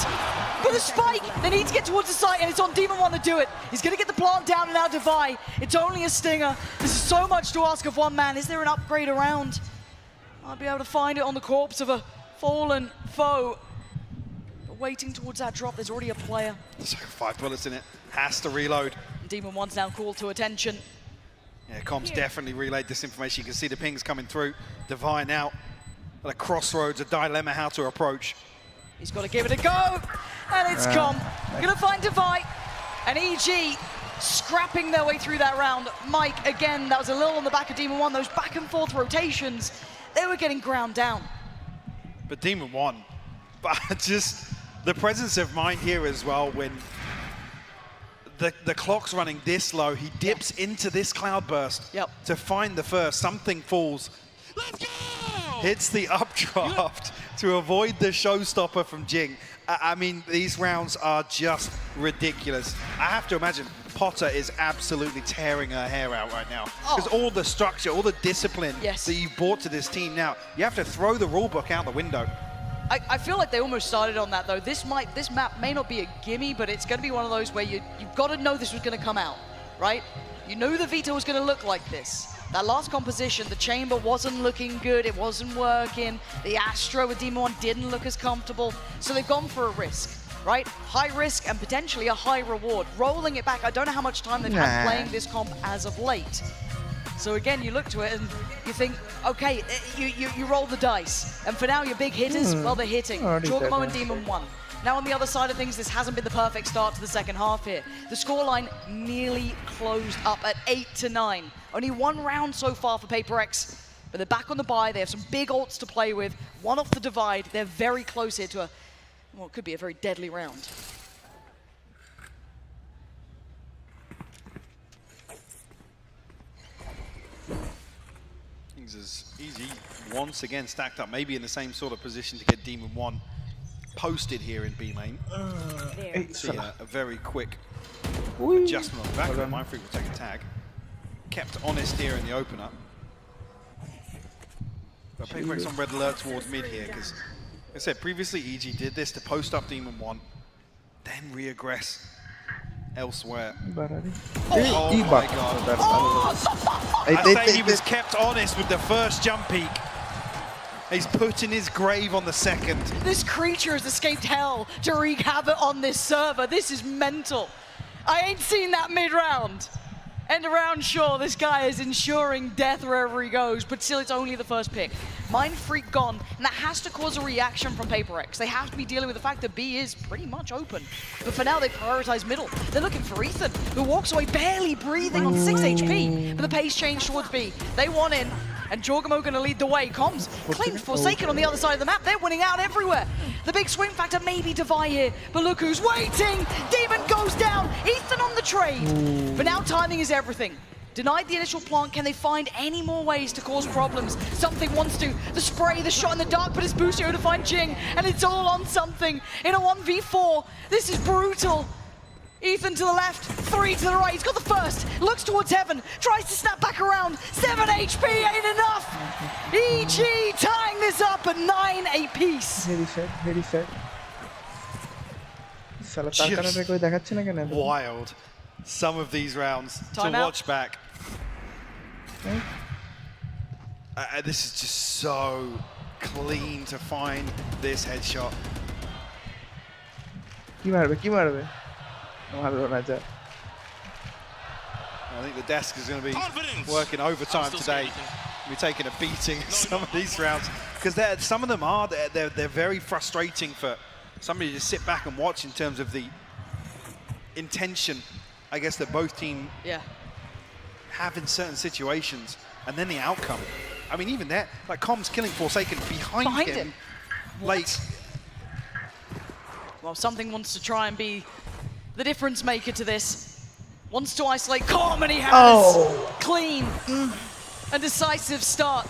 E: For the spike, they need to get towards the site, and it's on Demon 1 to do it. He's going to get the plant down and now Devi. It's only a stinger. This is so much to ask of one man. Is there an upgrade around? I'll be able to find it on the corpse of a fallen foe. But waiting towards that drop, there's already a player.
F: So 5 bullets in it. Has to reload.
E: Demon 1's now called to attention.
F: Yeah, Comms definitely relayed this information. You can see the pings coming through. Devi now at a crossroads, a dilemma how to approach.
E: He's got to give it a go, and it's Com. Gonna find Devi, and EG scrapping their way through that round. Mike, again, that was a little on the back of Demon 1. Those back and forth rotations, they were getting ground down.
F: But Demon 1, but just the presence of mind here as well when the clock's running this low, he dips into this cloudburst to find the first. Something falls.
G: Let's go!
F: Hits the updraft to avoid the showstopper from Jing. I mean, these rounds are just ridiculous. I have to imagine Potter is absolutely tearing her hair out right now. Because all the structure, all the discipline that you've brought to this team now, you have to throw the rulebook out the window.
E: I feel like they almost started on that, though. This map may not be a gimme, but it's going to be one of those where you've got to know this was going to come out, right? You knew the veto was going to look like this. That last composition, the chamber wasn't looking good, it wasn't working. The Astro with Demon 1 didn't look as comfortable. So they've gone for a risk, right? High risk and potentially a high reward. Rolling it back, I don't know how much time they've had playing this comp as of late. So again, you look to it and you think, okay, you roll the dice. And for now, your big hitters, well, they're hitting. Jorgamo and Demon 1. Now on the other side of things, this hasn't been the perfect start to the second half here. The scoreline nearly closed up at 8-9. Only 1 round so far for PaperX, but they're back on the bye. They have some big ults to play with. 1 off the divide. They're very close here to well, it could be a very deadly round.
F: Things as easy once again stacked up, maybe in the same sort of position to get Demon 1 posted here in B main. See a very quick adjustment on the back. Mindfreak will take a tag. kept honest here in the opener. But PRX on red alert towards mid here, because, like I said, previously EG did this to post up Demon 1, then re-aggress elsewhere. Oh my god. I say he was kept honest with the first jump peek. He's put in his grave on the second.
E: This creature has escaped hell to wreak havoc on this server. This is mental. I ain't seen that mid-round. End of round, sure, this guy is ensuring death wherever he goes, but still it's only the first pick. Mind Freak gone, and that has to cause a reaction from PRX. They have to be dealing with the fact that B is pretty much open. But for now, they prioritize middle. They're looking for Ethan, who walks away barely breathing on 6 HP, but the pace change towards B. They want in, and Jorgamo gonna lead the way. Comms claimed Forsaken on the other side of the map. They're winning out everywhere. The big swing factor may be Devi here, but look who's waiting. Demon goes down, Ethan on the trade. But now timing is everything. Denied the initial plant, can they find any more ways to cause problems? Something wants to. The spray, the shot in the dark, but it's Busio to find Jing, and it's all on something. In a 1v4, this is brutal. Ethan to the left, 3 to the right, he's got the first, looks towards heaven, tries to snap back around, 7 HP ain't enough! EG tying this up at 9 apiece.
H: Very sad.
F: Just wild. Some of these rounds to watch back. This is just so clean to find this headshot. I think the desk is going to be working overtime today. We're taking a beating some of these rounds because some of them are they're very frustrating for somebody to sit back and watch in terms of the intention, I guess, that both teams have in certain situations, and then the outcome. I mean, even there, like Comms killing Forsaken behind him. Like,
E: well, something wants to try and be the difference maker to this. Wants to isolate Com, and he has clean and decisive start.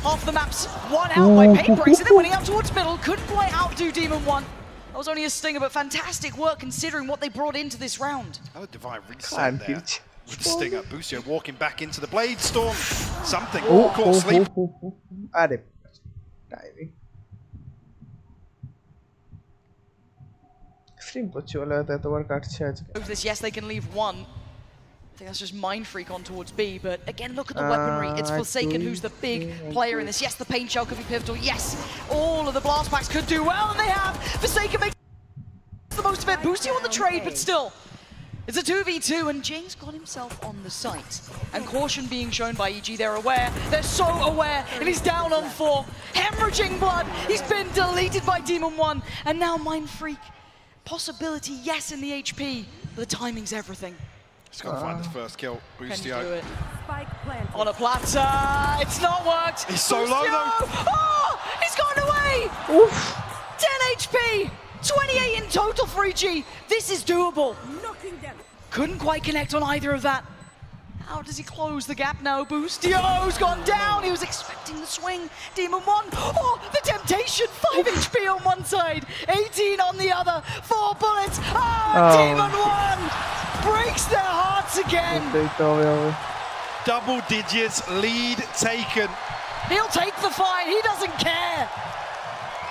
E: Half the map's won out by PRX, and they're winning out towards middle. Couldn't quite outdo Demon 1. That was only a stinger, but fantastic work considering what they brought into this round.
F: Oh, Divine reset there with the stinger. Busio walking back into the Blade Storm. Something caught sleep.
E: Yes, they can leave one. I think that's just Mind Freak on towards B, but again, look at the weaponry. It's Forsaken who's the big player in this. Yes, the Pain Shell could be pivotal. Yes, all of the blast packs could do well, and they have. Forsaken makes the most of it. Boosty on the trade, but still. It's a 2v2, and Jing's got himself on the site. And caution being shown by EG, they're aware. They're so aware, and he's down on 4. Hemorrhaging blood. He's been deleted by Demon 1, and now Mind Freak. Possibility, yes, in the HP, but the timing's everything.
F: He's got to find the first kill. Boostio.
E: On a platter, it's not worked.
F: He's so low though.
E: Oh, he's gone away. Oof. 10 HP, 28 in total for EG. This is doable. Couldn't quite connect on either of that. How does he close the gap now? Boostio's gone down. He was expecting the swing. Demon 1. Oh, the temptation. 5 HP on one side, 18 on the other. 4 bullets. Demon 1 breaks their hearts again.
F: Double digits lead taken.
E: He'll take the fight. He doesn't care.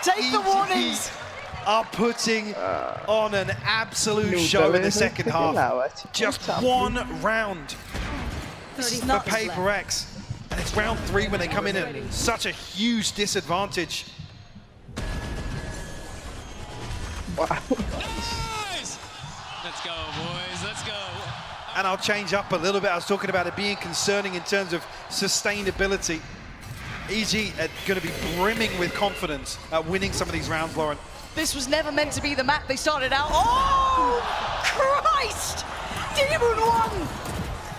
E: Take the warnings.
F: Are putting on an absolute show in the second half. Just one round for PRX, and it's round 3 when they come in at such a huge disadvantage.
G: Wow. Nice. Let's go, boys. Let's go.
F: And I'll change up a little bit. I was talking about it being concerning in terms of sustainability. EG are going to be brimming with confidence at winning some of these rounds, Lauren.
E: This was never meant to be the map they started out. Oh, Christ! Demon 1!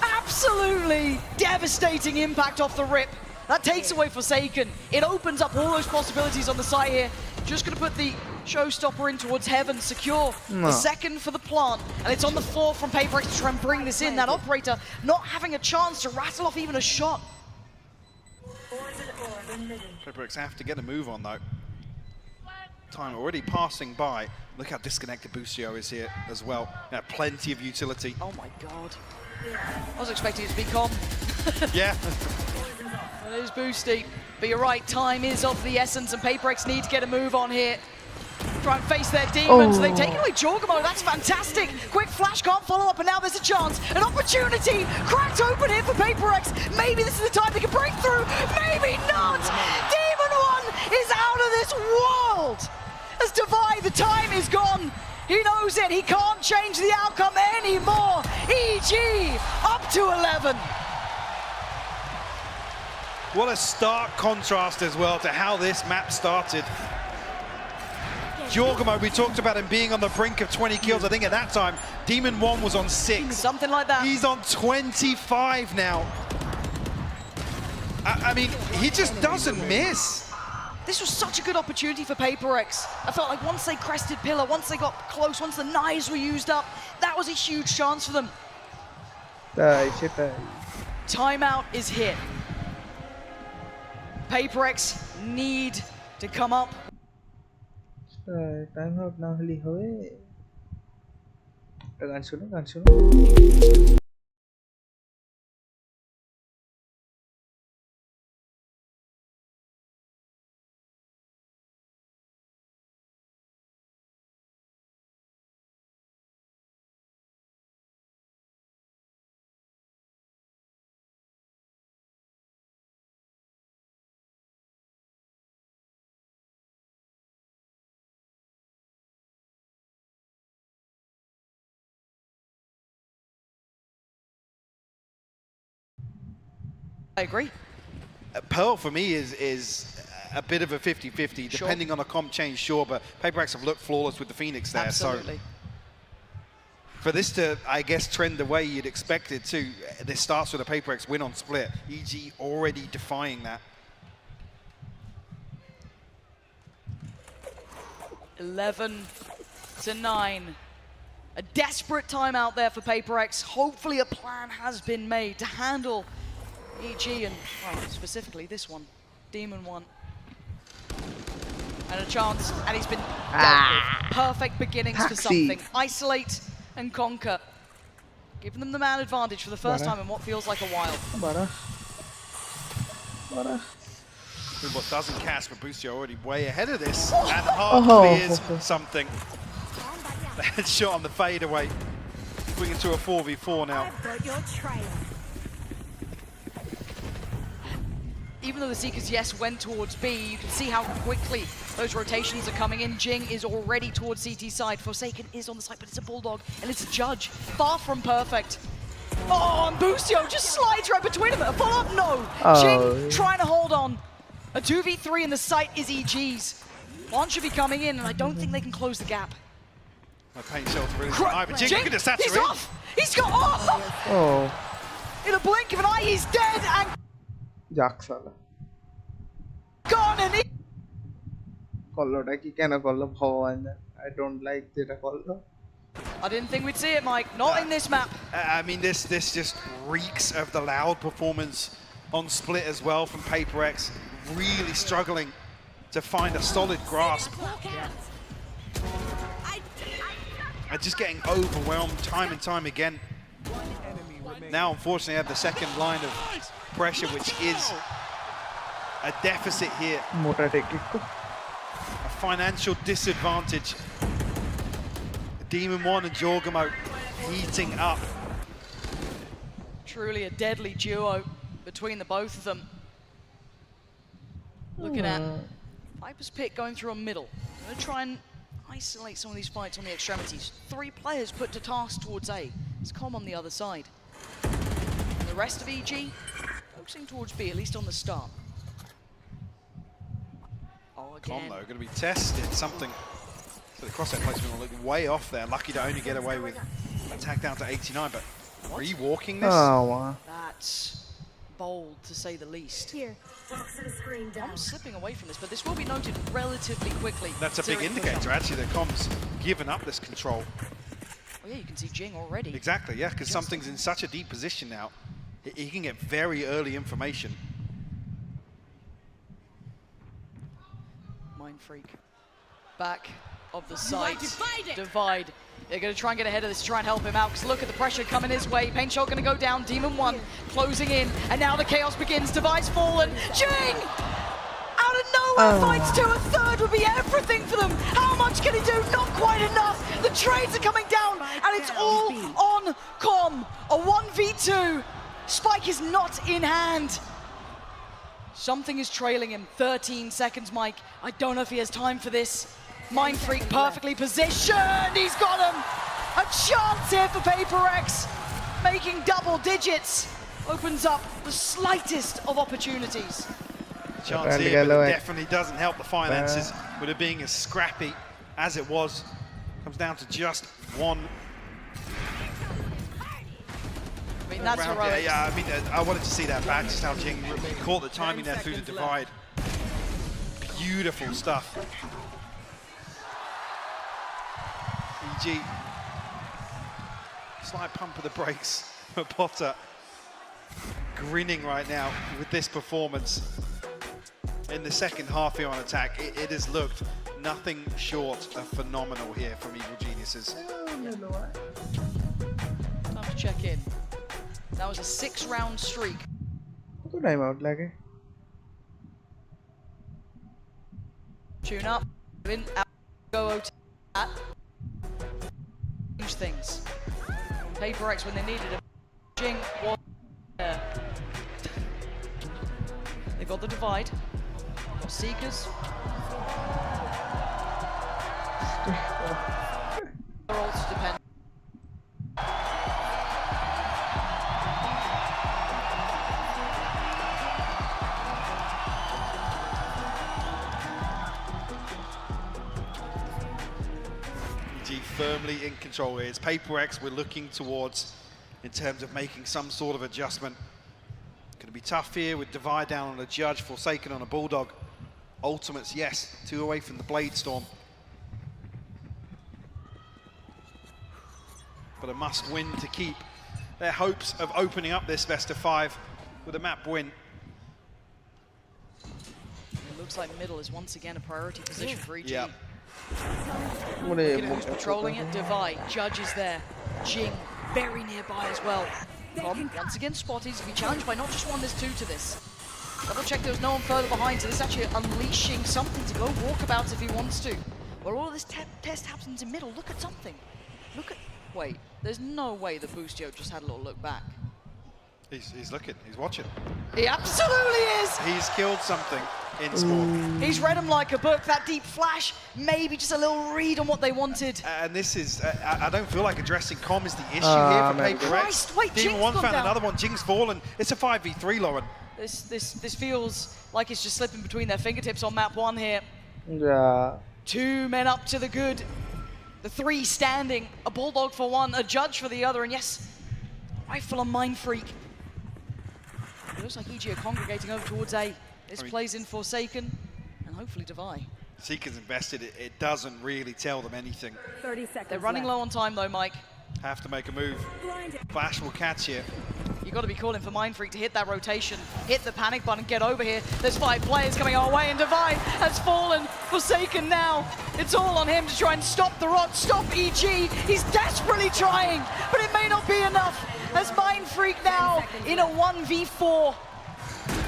E: Absolutely devastating impact off the rip. That takes away Forsaken. It opens up all those possibilities on the side here. Just going to put the showstopper in towards heaven, secure the second for the plant. And it's on the floor from PRX to try and bring this in. That operator not having a chance to rattle off even a shot.
F: PRX have to get a move on though. Time already passing by. Look how disconnected Busio is here as well. Now, plenty of utility.
E: Oh my god. I was expecting it to be Com.
F: Yeah.
E: Well, it is Boosty. But you're right, time is of the essence, and PRX need to get a move on here. Try and face their demons. They've taken away Jorgamo. That's fantastic. Quick flash, can't follow up, and now there's a chance. An opportunity cracked open here for PRX. Maybe this is the time they can break through. Maybe not. Demon 1 is out of this world. As Divide, the time is gone. He knows it. He can't change the outcome anymore. EG up to 11.
F: What a stark contrast as well to how this map started. Jorgamo, we talked about him being on the brink of 20 kills. I think at that time, Demon 1 was on 6.
E: Something like that.
F: He's on 25 now. I mean, he just doesn't miss.
E: This was such a good opportunity for PRX. I felt like once they crested Pillar, once they got close, once the knives were used up, that was a huge chance for them. Timeout is hit. PRX need to come up.
H: Time out now, holi hoye. Gan suno.
E: I agree.
F: Pearl for me is a bit of a 50-50, depending on a comp change, sure, but PRX have looked flawless with the Phoenix there.
E: Absolutely.
F: So for this to, I guess, trend the way you'd expect it to, this starts with a PRX win on split. EG already defying that.
E: 11-9. A desperate timeout there for PRX. Hopefully a plan has been made to handle EG and, well, specifically this one, Demon 1. And a chance, and he's been dealt with. Perfect beginnings for something. Isolate and conquer. Giving them the man advantage for the first time in what feels like a while.
F: What doesn't cast, but Boostio already way ahead of this. And hard clears something. The headshot on the fadeaway. Bring it to a 4v4 now.
E: Even though the Seekers, yes, went towards B, you can see how quickly those rotations are coming in. Jing is already towards CT side. Forsaken is on the side, but it's a Bulldog, and it's a Judge. Far from perfect. Oh, and Boostio just slides right between them. A follow-up? No. Jing trying to hold on. A 2v3 in the site is EG's. One should be coming in, and I don't think they can close the gap.
F: My paint shelter really but Jing could have sat
E: he's
F: her in.
E: off! He's got off! In a blink of an eye, he's dead and
H: Jacksala.
E: gone, and he
H: I don't like the color.
E: I didn't think we'd see it, Mike. Not in this map.
F: I mean, this just reeks of the loud performance on split as well from PRX. Really struggling to find a solid grasp. And just getting overwhelmed time and time again. Now, unfortunately, I have the second line of pressure, which is a deficit here. A financial disadvantage. Demon 1 and Jorgamo heating up.
E: Truly a deadly duo between the both of them. Looking at Viper's Pit going through a middle. I'm going to try and isolate some of these fights on the extremities. 3 players put to task towards A. It's Com on the other side. And the rest of EG focusing towards B, at least on the start. Oh, again.
F: Com, though, going to be tested. Something. So the crosshair placement will look way off there. Lucky to only get away with attack down to 89, but re-walking this?
E: That's bold, to say the least. I'm slipping away from this, but this will be noted relatively quickly.
F: That's a big indicator, actually, that Com's given up this control.
E: Oh yeah, you can see Jing already.
F: Exactly, yeah, because something's in such a deep position now. He can get very early information.
E: Mind Freak. Back of the site. Divide They're going to try and get ahead of this to try and help him out, because look at the pressure coming his way. Paint shot going to go down. Demon1 closing in, and now the chaos begins. Device fallen. Jing! Out of nowhere finds two. A third would be everything for them. How much can he do? Not quite enough. The trades are coming down, and it's all on Com. A 1v2. Spike is not in hand. Something is trailing him. 13 seconds, Mike. I don't know if he has time for this. Mindfreak perfectly positioned. He's got him. A chance here for PRX. Making double digits. Opens up the slightest of opportunities.
F: Chance here, but it definitely doesn't help the finances with it being as scrappy as it was. Comes down to just one.
E: I mean, that's heroic.
F: Yeah, I mean, I wanted to see that back, just how Jing caught the timing there through the divide. Beautiful stuff. EG, slight pump of the brakes for Potter. Grinning right now with this performance. In the second half here on attack, it has looked nothing short of phenomenal here from Evil Geniuses.
E: Time to check in. That was a 6-round streak.
H: तो time out लगे
E: Tune up. In, out, go OT. Change things. PRX when they needed him. Jing was there. They got the divide. Seekers. Their ults depend.
F: EG firmly in control here. It's PRX we're looking towards in terms of making some sort of adjustment. Going to be tough here with divide down on a Judge, Forsaken on a Bulldog. Ultimates, yes, 2 away from the Blade Storm. But a must win to keep their hopes of opening up this best of 5 with a map win.
E: It looks like middle is once again a priority position for EG.
F: Yeah.
E: Look at who's patrolling it. Divide. Judge is there. Jing very nearby as well. Com once again spotted. He's to be challenged by not just one, there's 2 to this. Double check there was no one further behind, so this is actually unleashing something to go walkabouts if he wants to. Well, all of this test happens in middle. Look at something. Look at... Wait, there's no way the Boostio just had a little look back.
F: He's looking, he's watching.
E: He absolutely is!
F: He's killed something in spawn.
E: He's read him like a book. That deep flash, maybe just a little read on what they wanted.
F: And this is, I don't feel like addressing Com is the issue here for PRX.
E: Wait, Jing's
F: Demon1
E: gone
F: found
E: down.
F: another one, Jing's fallen. It's a 5v3, Lauren.
E: This feels like it's just slipping between their fingertips on map 1 here.
H: Yeah.
E: 2 men up to the good. The 3 standing. A Bulldog for 1, a Judge for the other, and yes, rifle on Mindfreak. It looks like EG are congregating over towards A. This plays in Forsaken, and hopefully Divide.
F: Seeker's invested, it doesn't really tell them anything.
I: 30 seconds
E: They're running low on time though, Mike.
F: Have to make a move. Flash will catch you.
E: You've got to be calling for Mindfreak to hit that rotation, hit the panic button, get over here. There's 5 players coming our way, and Divide has fallen. Forsaken now. It's all on him to try and stop the rot, stop EG. He's desperately trying, but it may not be enough. As Mindfreak now in a 1v4.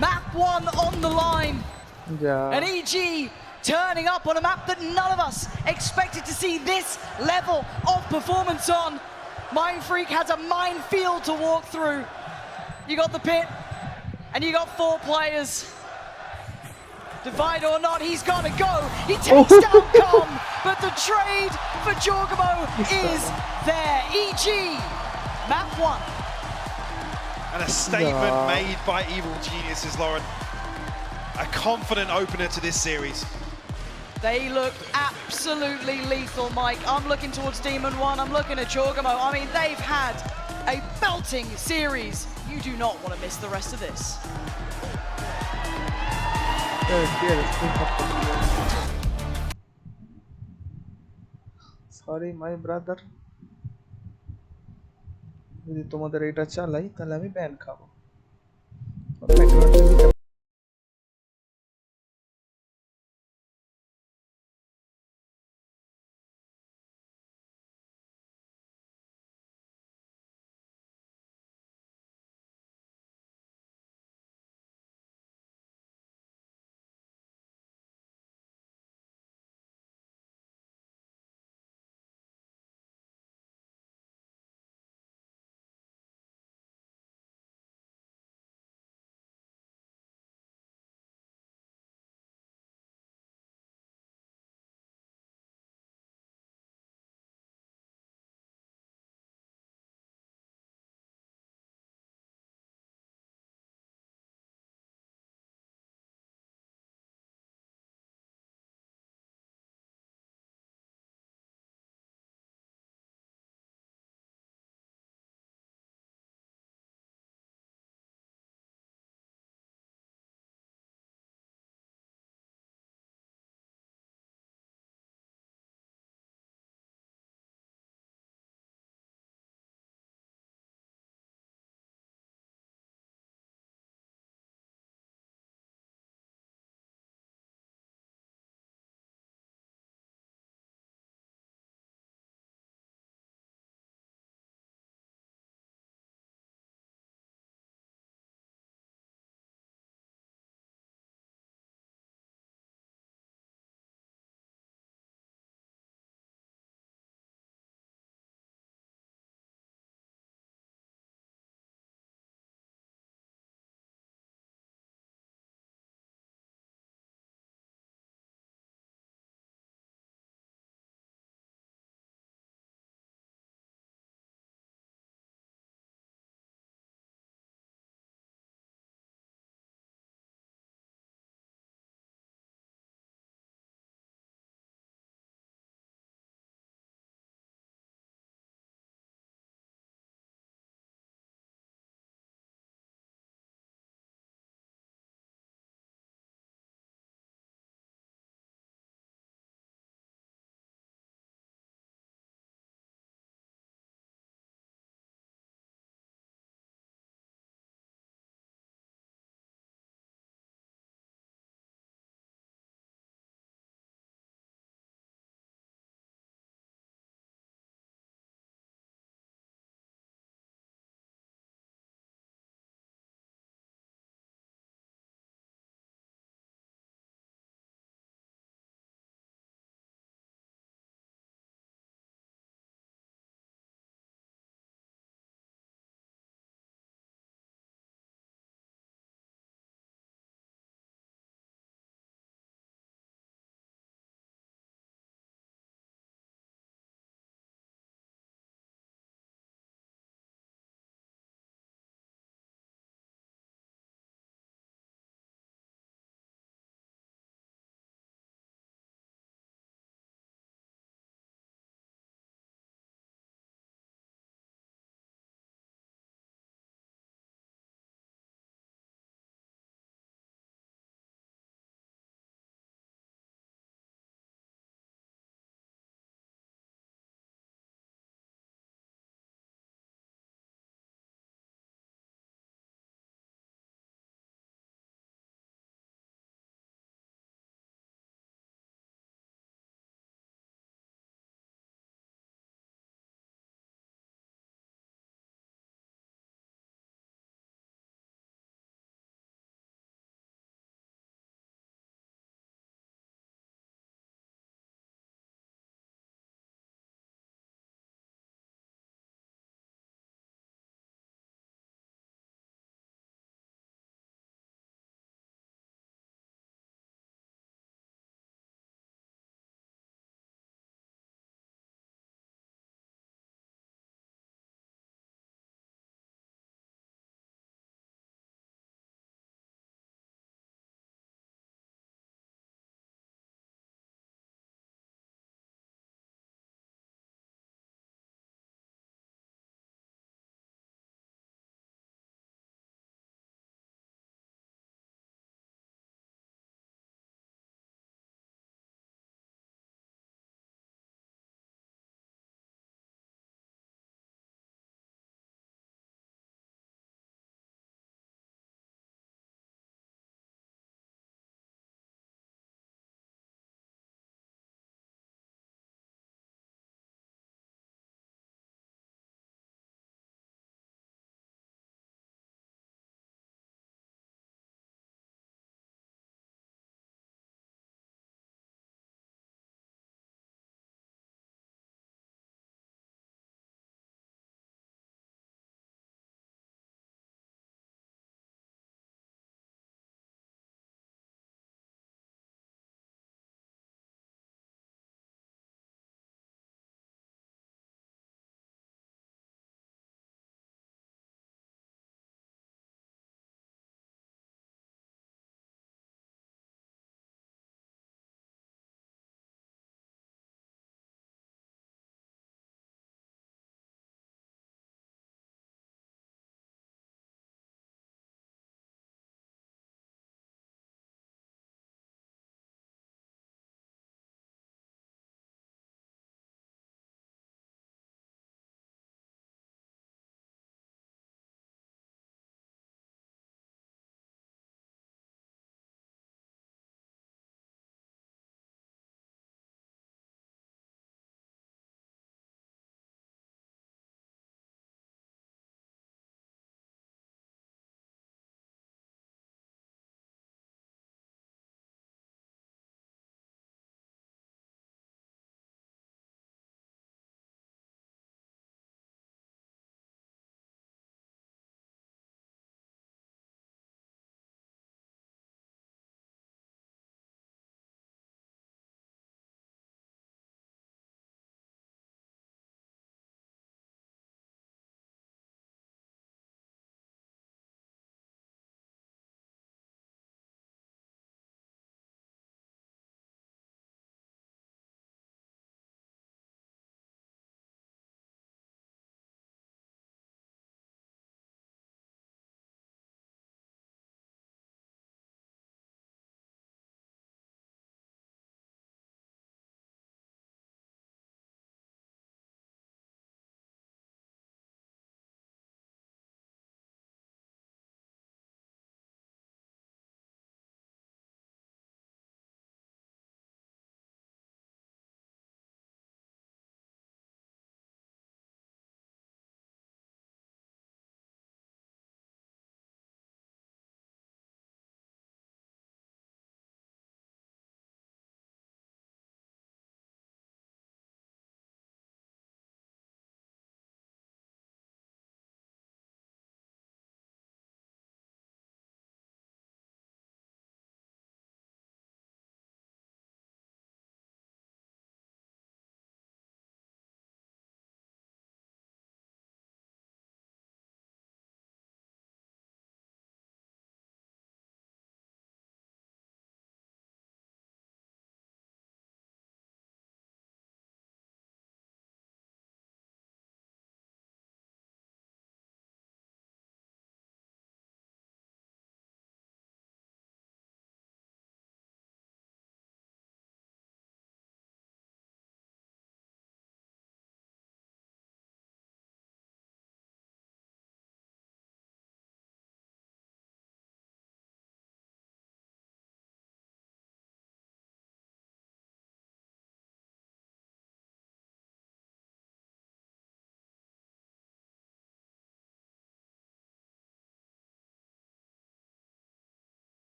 E: Map 1 on the line.
H: Yeah.
E: And EG turning up on a map that none of us expected to see this level of performance on. Mindfreak has a minefield to walk through. You got the pit, and you got 4 players. Divide or not, he's got to go. He takes down Com, but the trade for Jorgamo is there. EG, map 1.
F: And a statement made by Evil Geniuses, Lauren. A confident opener to this series.
E: They look absolutely lethal, Mike. I'm looking towards Demon1, I'm looking at Jorgamo. I mean, they've had a belting series. You do not want to miss the rest of this.
H: Sorry, my brother. যদি তোমাদের এটা চালাই তাহলে আমি ban খাবো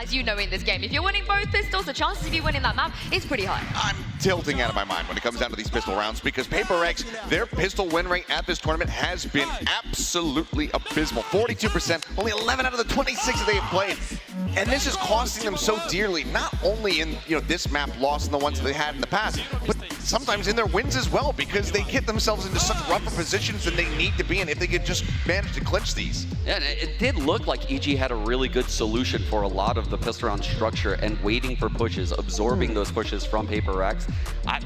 C: as you know in this game. If you're winning both pistols, the chances of you winning that map is pretty high.
D: I'm tilting out of my mind when it comes down to these pistol rounds because PRX, their pistol win rate at this tournament has been absolutely abysmal. 42%, only 11 out of the 26 that they have played. And this is costing them so dearly, not only in this map loss and the ones that they had in the past, but sometimes in their wins as well, because they get themselves into such rougher positions than they need to be in if they could just manage to clinch these.
A: Yeah, and it did look like EG had a really good solution for a lot of the pistol round structure and waiting for pushes, absorbing those pushes from PRX.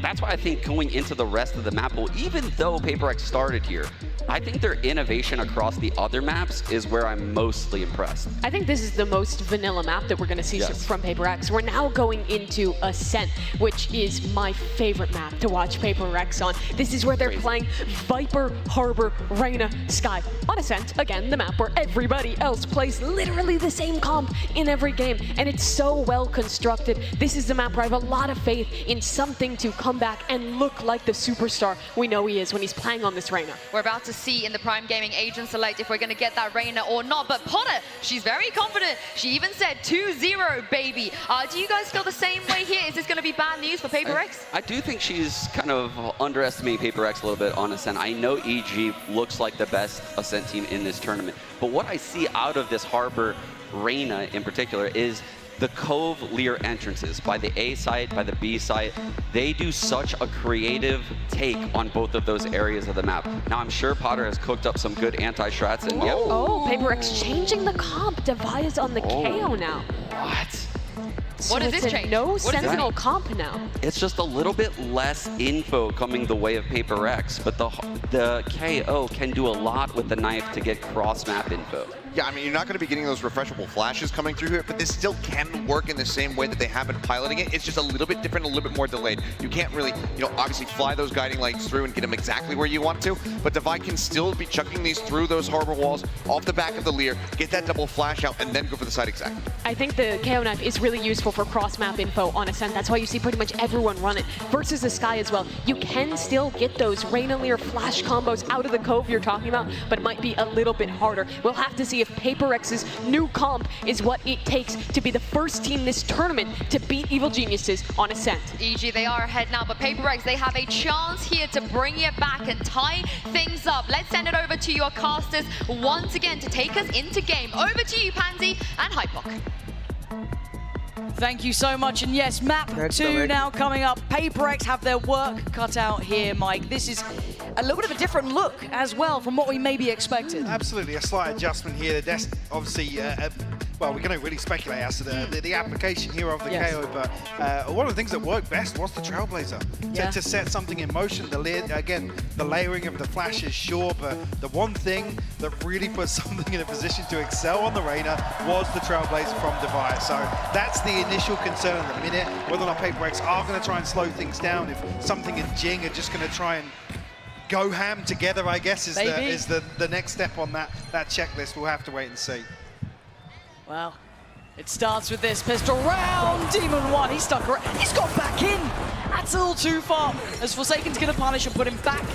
A: That's why I think going into the rest of the map, well, even though PRX started here, I think their innovation across the other maps is where I'm mostly impressed.
B: I think this is the most vanilla map that we're going to see from PRX. We're now going into Ascent, which is my favorite map to watch PRX on. This is where they're playing Viper, Harbor, Reyna, Sky. On Ascent, again, the map where everybody else plays literally the same comp in every game, and it's so well constructed. This is the map where I have a lot of faith in something to come back and look like the superstar we know he is when he's playing on this Reyna.
C: We're about to see in the Prime Gaming Agent Select if we're going to get that Reyna or not, but Potter, she's very confident. She even said 2-0, baby. Do you guys feel the same way here? Is this going to be bad news for PRX?
A: I do think she's kind of underestimating PRX a little bit on Ascent. I know EG looks like the best Ascent team in this tournament, but what I see out of this Harbor Reyna in particular is the Cove Lear entrances by the A site, by the B site. They do such a creative take on both of those areas of the map. Now, I'm sure Potter has cooked up some good anti-strats, and
B: PRX changing the comp. Device on the KO now.
A: What?
B: So
C: What does this change?
B: No
C: What does this
B: Sentinel
C: mean?
B: comp now.
A: It's just a little bit less info coming the way of PRX, but the KO can do a lot with the knife to get cross-map info.
D: Yeah, I mean, you're not going to be getting those refreshable flashes coming through here, but this still can work in the same way that they have been piloting it. It's just a little bit different, a little bit more delayed. You can't really, obviously fly those guiding lights through and get them exactly where you want to, but Devi can still be chucking these through those harbor walls, off the back of the Lear, get that double flash out, and then go for the side exact.
B: I think the KO knife is really useful for cross-map info on Ascent. That's why you see pretty much everyone run it. Versus the Sky as well. You can still get those Reyna Lear flash combos out of the Cove you're talking about, but it might be a little bit harder. We'll have to see if PRX's new comp is what it takes to be the first team this tournament to beat Evil Geniuses on Ascent.
C: EG, they are ahead now, but PRX, they have a chance here to bring it back and tie things up. Let's send it over to your casters once again to take us into game. Over to you, Pansy and Hypok.
E: Thank you so much, and yes, map 2 now coming up. PRX have their work cut out here, Mike. This is a little bit of a different look as well from what we maybe expected.
F: Absolutely, a slight adjustment here. That's obviously, well, we can only really speculate as to the application here of the KO, but one of the things that worked best was the Trailblazer. To set something in motion, again, the layering of the flashes, sure, but the one thing that really put something in a position to excel on the Reyna was the Trailblazer from Devi. So that's the initial concern at the minute, whether or not PRX are going to try and slow things down, if something and Jing are just going to try and go ham together, I guess, is the next step on that checklist. We'll have to wait and see.
E: Well, it starts with this pistol round. Demon 1, he's stuck around. He's got back in. That's a little too far. As Forsaken's going to punish and put him back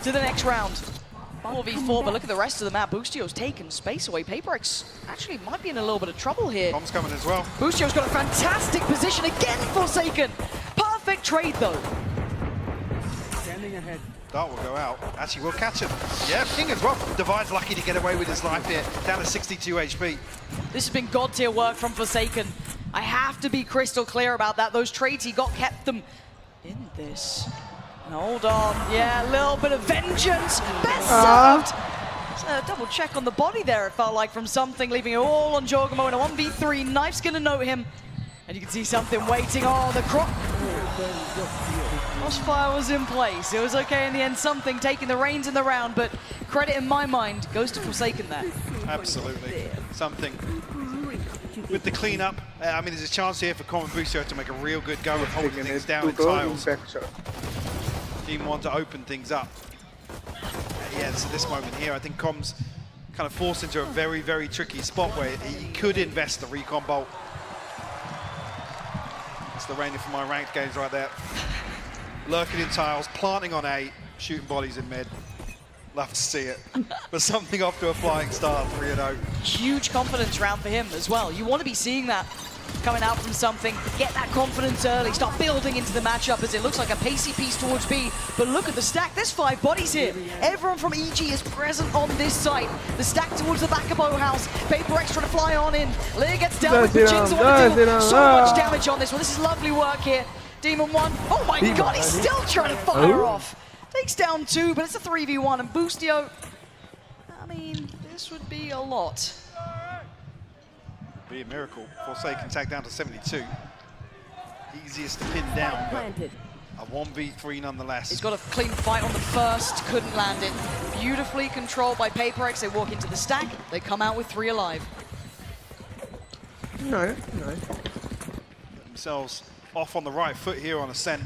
E: to the next round. 4v4, but look at the rest of the map. Boostio's taken space away. PRX actually might be in a little bit of trouble here.
F: Bomb's coming as well.
E: Boostio's got a fantastic position again, Forsaken. Perfect trade, though.
H: Standing ahead.
F: Dart will go out. Actually, we'll catch him. Yeah, King as well. Devi's lucky to get away with his life here. Down to 62 HP.
E: This has been god tier work from Forsaken. I have to be crystal clear about that. Those trades he got kept them in this. And hold on. Yeah, a little bit of vengeance. Best served. Double check on the body there, it felt like, from something, leaving it all on Jorgamo in a 1v3. Knife's going to note him. And you can see something waiting. Oh, the crossfire was in place. It was okay in the end. Something taking the reins in the round, but credit in my mind goes to Forsaken there.
F: Absolutely. Something. With the cleanup, I mean, there's a chance here for Common Boostio to make a real good go of holding things down in tiles. Team want to open things up. Yeah, so this moment here, I think Com's kind of forced into a very, very tricky spot where he could invest the recon bolt. That's the Reyna from my ranked games right there. Lurking in tiles, planting on A, shooting bodies in mid. Love to see it. But something off to a flying start, 3-0.
E: Huge confidence round for him as well. You want to be seeing that coming out from something. Get that confidence early. Start building into the matchup as it looks like a pacey piece towards B. But look at the stack. There's 5 bodies here. Everyone from EG is present on this site. The stack towards the back of House. PRX trying to fly on in. Lear gets down with Jing's the one to do so much damage on this one. This is lovely work here. Demon 1. Oh my god, he's still trying to fire off. Takes down 2, but it's a 3v1. And Boostio, I mean, this would be a lot.
F: Be a miracle. Forsaken tag down to 72. Easiest to pin down, but a 1v3 nonetheless.
E: He's got a clean fight on the first, couldn't land it. Beautifully controlled by PRX. They walk into the stack, they come out with 3 alive.
H: No.
F: Get themselves off on the right foot here on Ascent.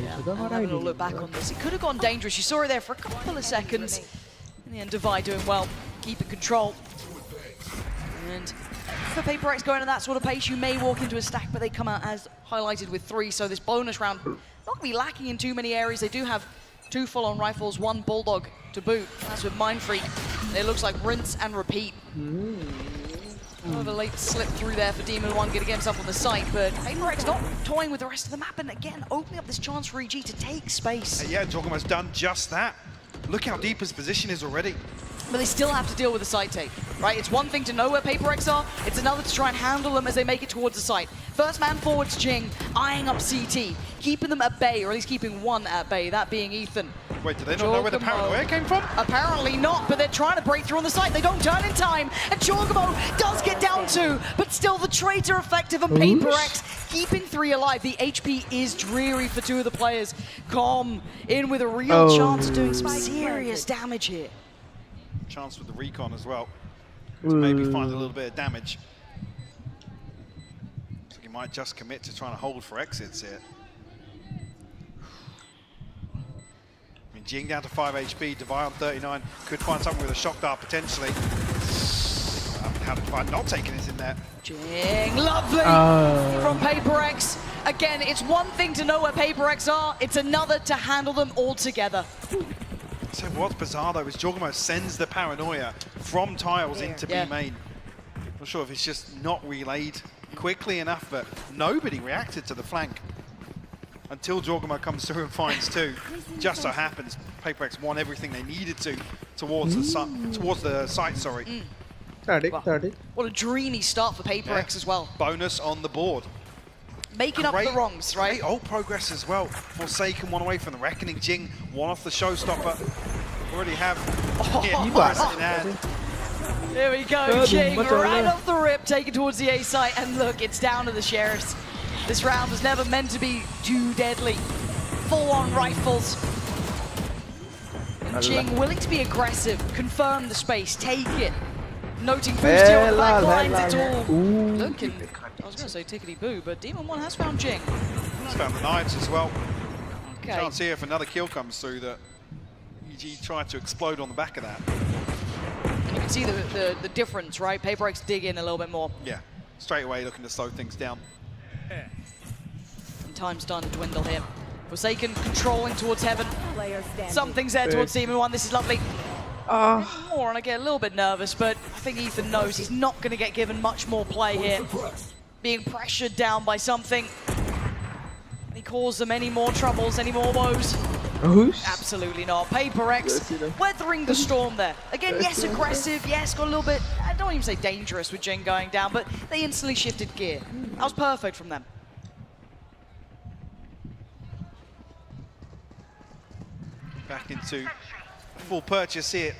E: Yeah, having a look back on this. It could have gone dangerous. You saw it there for a couple of seconds. In the end, Divide doing well, keeping control. And for PRX going at that sort of pace, you may walk into a stack, but they come out as highlighted with 3. So this bonus round not going to be lacking in too many areas. They do have 2 full-on rifles, 1 Bulldog to boot. That's with Mindfreak. It looks like rinse and repeat. A late slip through there for Demon 1, getting himself on the site, but PRX not toying with the rest of the map, and again, opening up this chance for EG to take space.
F: Yeah, Jogama's done just that. Look how deep his position is already.
E: But they still have to deal with the site take, right? It's one thing to know where PRX are, it's another to try and handle them as they make it towards the site. First man forward's Jing, eyeing up CT, keeping them at bay, or at least keeping one at bay, that being Ethan.
F: Wait, do they not know where the paranoia came from?
E: Apparently not, but they're trying to break through on the site. They don't turn in time, and Chorgamo does get down 2, but still the traitor effective and PRX keeping 3 alive. The HP is dreary for 2 of the players. Com in with a real chance of doing some serious damage here.
F: Chance with the recon as well to maybe find a little bit of damage. So he might just commit to trying to hold for exits here. I mean, Jing down to 5 HP, Divide on 39, could find something with a shock dart potentially. How did Divide not taking it in there?
E: Jing, lovely from PRX. Again, it's one thing to know where PRX are, it's another to handle them all together.
F: So what's bizarre though is Jorgamo sends the paranoia from tiles into B main. Not sure if it's just not relayed quickly enough, but nobody reacted to the flank until Jorgamo comes through and finds 2. Just so happens PRX won everything they needed to towards the site. Sorry.
E: What a dreamy start for PRX as well.
F: Bonus on the board.
E: Making up the wrongs, right?
F: Great ult progress as well. Forsaken 1 away from the Reckoning. Jing 1 off the showstopper. Already have in hand.
E: Here we go, Jing right off the rip, taken towards the A site, and look, it's down to the Sheriffs. This round was never meant to be too deadly. Full-on rifles. And Jing willing to be aggressive, confirm the space, take it. Noting Boostio on the back lines, it's all looking. I was going to say tickety-boo, but Demon 1 has found Jing.
F: He's found the knives as well.
E: Okay.
F: Can't see if another kill comes through that EG tried to explode on the back of that.
E: And you can see the difference, right? PRX dig in a little bit more.
F: Yeah, straight away looking to slow things down.
E: And time's starting to dwindle here. Forsaken controlling towards Heaven. Something's there towards Demon 1. This is lovely. More, and I get a little bit nervous, but I think Ethan knows he's not going to get given much more play here. Being pressured down by something. Can he cause them any more troubles, any more woes? Absolutely not. PRX weathering the storm there. Again, yes, aggressive, yes, got a little bit, I don't even say dangerous with Jing going down, but they instantly shifted gear. That was perfect from them.
F: Back into full purchase here.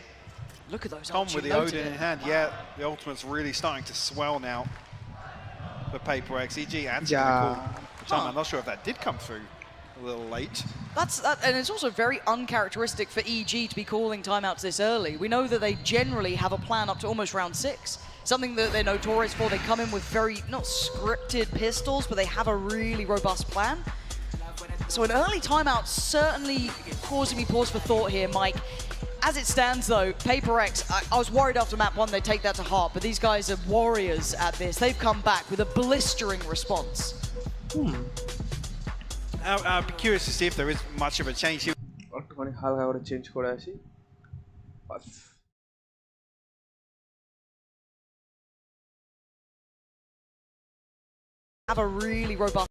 E: Look at those
F: Tom with the Odin in hand. Yeah, the ultimate's really starting to swell now for PRX. EG answering the call. I'm not sure if that did come through a little late.
E: And it's also very uncharacteristic for EG to be calling timeouts this early. We know that they generally have a plan up to almost round 6. Something that they're notorious for. They come in with very, not scripted pistols, but they have a really robust plan. So an early timeout certainly causing me pause for thought here, Mike. As it stands though, PRX, I was worried after map 1 they'd take that to heart, but these guys are warriors at this. They've come back with a blistering response.
F: I'd be curious to see if there is much of a change here.
H: course.
E: Have a really robust.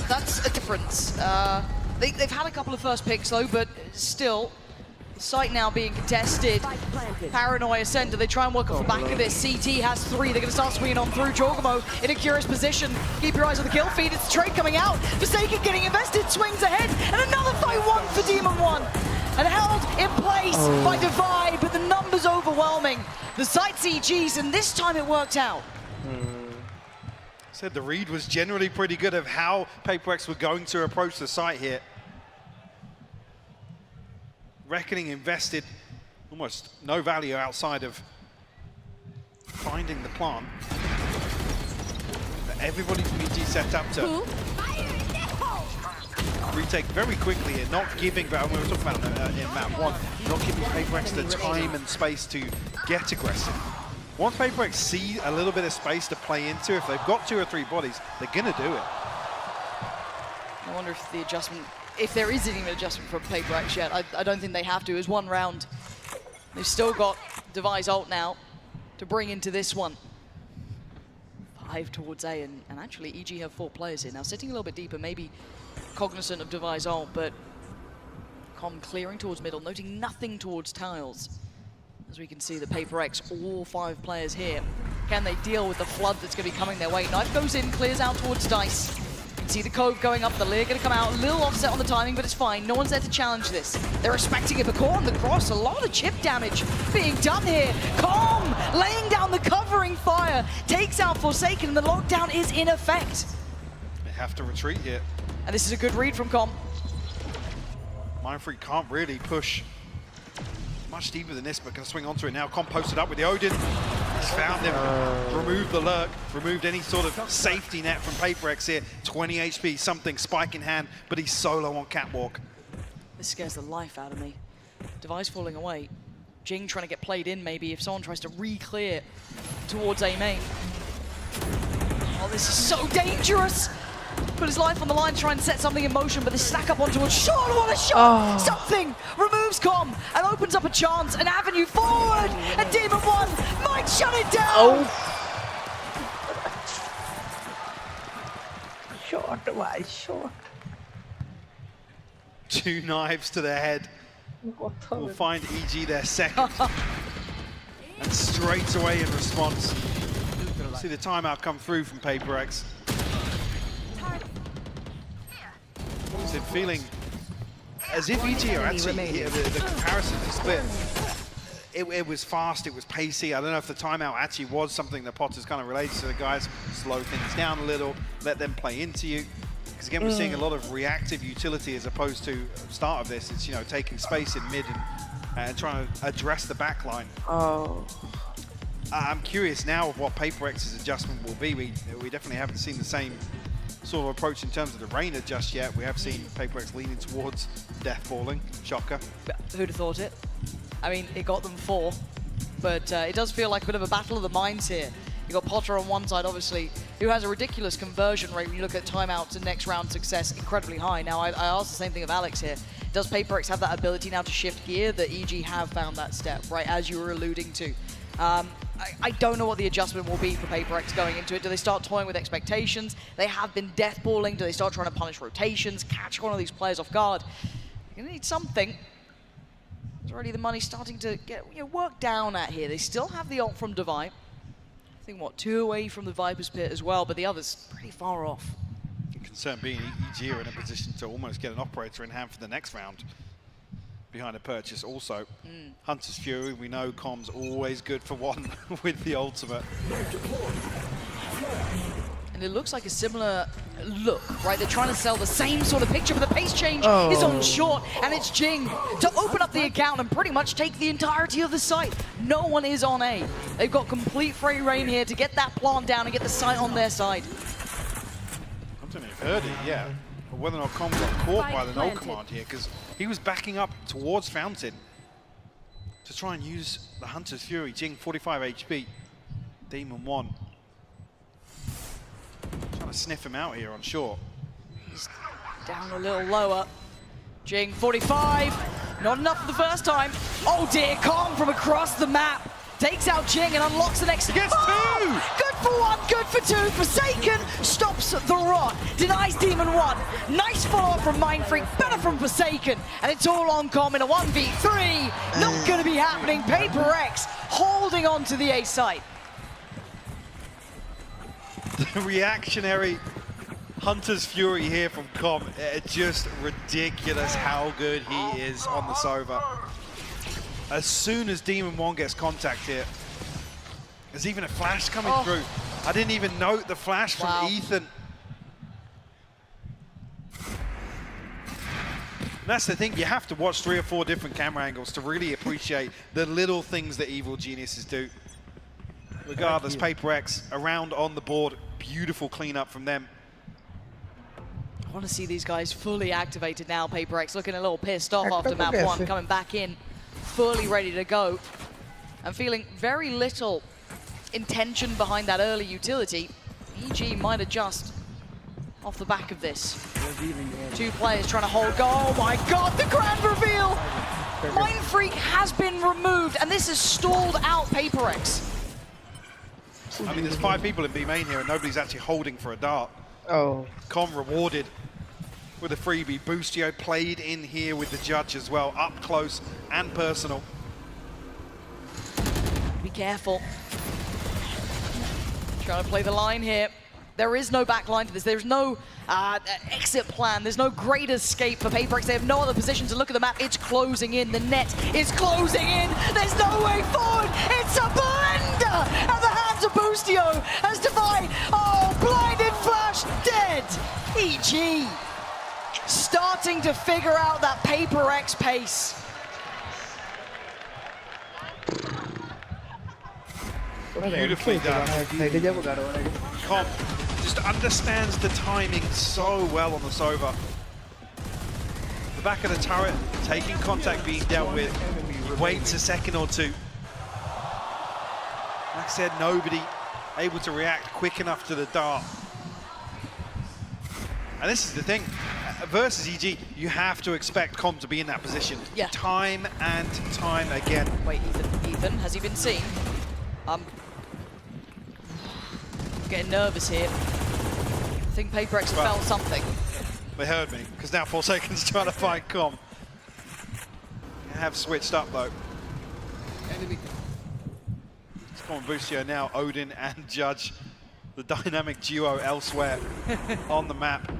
E: That's a difference. They've had a couple of first picks though, but still, the site now being contested. Paranoia center, they try and work off the back of this. CT has 3, they're gonna start swinging on through. Jorgamo in a curious position. Keep your eyes on the kill feed, it's the trade coming out. Forsaken getting invested, swings ahead, and another fight 1 for Demon1. And held in place by Divide, but the numbers overwhelming. The site CGs, and this time it worked out.
F: Said the read was generally pretty good of how PRX were going to approach the site here. Reckoning invested almost no value outside of finding the plant. But everybody from EG set up to retake very quickly and not giving, but we were talking about in map 1, not giving PRX the time and space to get aggressive. Once PRX see a little bit of space to play into, if they've got 2 or 3 bodies, they're going to do it.
E: I wonder if the adjustment, if there is any adjustment from PRX yet. I don't think they have to. It's 1 round. They've still got Device ult now to bring into this one. 5 towards A, and actually EG have 4 players here. Now sitting a little bit deeper, maybe cognizant of Device ult, but Com clearing towards middle, noting nothing towards tiles. As we can see, the PRX, all 5 players here. Can they deal with the flood that's going to be coming their way? Knife goes in, clears out towards Dice. You can see the Cove going up, the Lear going to come out. A little offset on the timing, but it's fine. No one's there to challenge this. They're respecting it, but Core on the cross. A lot of chip damage being done here. Com laying down the covering fire. Takes out Forsaken, and the lockdown is in effect.
F: They have to retreat here.
E: And this is a good read from Com.
F: Mindfreak can't really push much deeper than this, but can swing onto it now. Com posted up with the Odin. He's found him, removed the lurk, removed any sort of safety net from PRX here. 20 HP, something, spike in hand, but he's solo on Catwalk.
E: This scares the life out of me. Device falling away. Jing trying to get played in maybe if someone tries to re-clear towards A main. Oh, this is so dangerous! Put his life on the line, try and set something in motion, but they stack up onto a shot. What a shot! Something removes Com and opens up a chance, an avenue forward, and Demon1 might shut it down.
H: Short, why short?
F: 2 knives to the head. Will find EG their second. And straight away in response. See the timeout come through from PRX. So feeling as if EG are actually here, the comparison is split. It was fast, it was pacey. I don't know if the timeout actually was something that Potter's kind of related to the guys. Slow things down a little, let them play into you. Because again, we're seeing a lot of reactive utility as opposed to start of this. It's, you know, taking space in mid and trying to address the back line. I'm curious now of what PRX's adjustment will be. We definitely haven't seen the same sort of approach in terms of the Reyna just yet. We have seen PRX leaning towards death falling. Shocker.
E: Who'd have thought it? I mean, it got them 4. but it does feel like a bit of a battle of the minds here. You got Potter on one side, obviously, who has a ridiculous conversion rate when you look at timeouts and next round success, incredibly high. Now, I asked the same thing of Alex here. Does PRX have that ability now to shift gear? The EG have found that step, right, as you were alluding to. I don't know what the adjustment will be for PRX going into it. Do they start toying with expectations? They have been deathballing. Do they start trying to punish rotations, catch one of these players off guard? You're gonna need something. There's already the money starting to get worked down at here. They still have the ult from Devi. I think, what, 2 away from the Viper's Pit as well, but the others pretty far off.
F: The concern being EG are in a position to almost get an operator in hand for the next round. Behind a purchase also. Hunter's Fury, we know Com's always good for one with the ultimate.
E: And it looks like a similar look, right? They're trying to sell the same sort of picture, but the pace change is on short, and it's Jing to open up the account and pretty much take the entirety of the site. No one is on A. They've got complete free reign here to get that plant down and get the site on their side.
F: I don't know if you've heard it, yeah. But whether or not Com got caught by the no command here, because he was backing up towards Fountain to try and use the Hunter's Fury. Jing, 45 HP. Demon 1. Trying to sniff him out here on short.
E: He's down a little lower. Jing, 45. Not enough for the first time. Oh dear, Com from across the map takes out Jing and unlocks the next.
F: He gets 2!
E: Good for 1, good for 2. Forsaken stops the rot, denies Demon 1. Nice follow-up from Mindfreak, better from Forsaken. And it's all on Com in a 1v3. Not going to be happening. PRX holding on to the A site.
F: The reactionary Hunter's Fury here from Com. Just ridiculous how good he is on the Sova. As soon as Demon 1 gets contact here, there's even a flash coming through. I didn't even note the flash from Ethan. And that's the thing, you have to watch 3 or 4 different camera angles to really appreciate the little things that evil geniuses do. Regardless, PRX around on the board, beautiful cleanup from them.
E: I want to see these guys fully activated now. PRX looking a little pissed off after map 1, coming back in, fully ready to go. I'm feeling very little intention behind that early utility. EG might adjust off the back of this. 2 players trying to hold go. Oh my god, the grand reveal! Mindfreak has been removed, and this has stalled out PRX.
F: I mean, there's 5 people in B main here, and nobody's actually holding for a dart. Com rewarded with a freebie. Boostio played in here with the judge as well, up close and personal.
E: Be careful. Trying to play the line here. There is no back line to this. There's no exit plan. There's no great escape for PRX. They have no other position to look at the map. It's closing in. The net is closing in. There's no way forward. It's a blender at the hands of Boostio as Devi. Oh, blinded flash, dead. EG starting to figure out that PRX pace.
F: Beautifully done. Com just understands the timing so well on the Sova. The back of the turret, taking contact, being dealt with. He waits a second or 2. Like I said, nobody able to react quick enough to the dart. And this is the thing, versus EG, you have to expect Com to be in that position. Time and time again.
E: Wait, Ethan, has he been seen? Getting nervous here. I think PRX felt something.
F: They heard me, because now Forsaken's trying to find Com. They have switched up though. It's Com and Boostio now, Odin and Judge. The dynamic duo elsewhere on the map.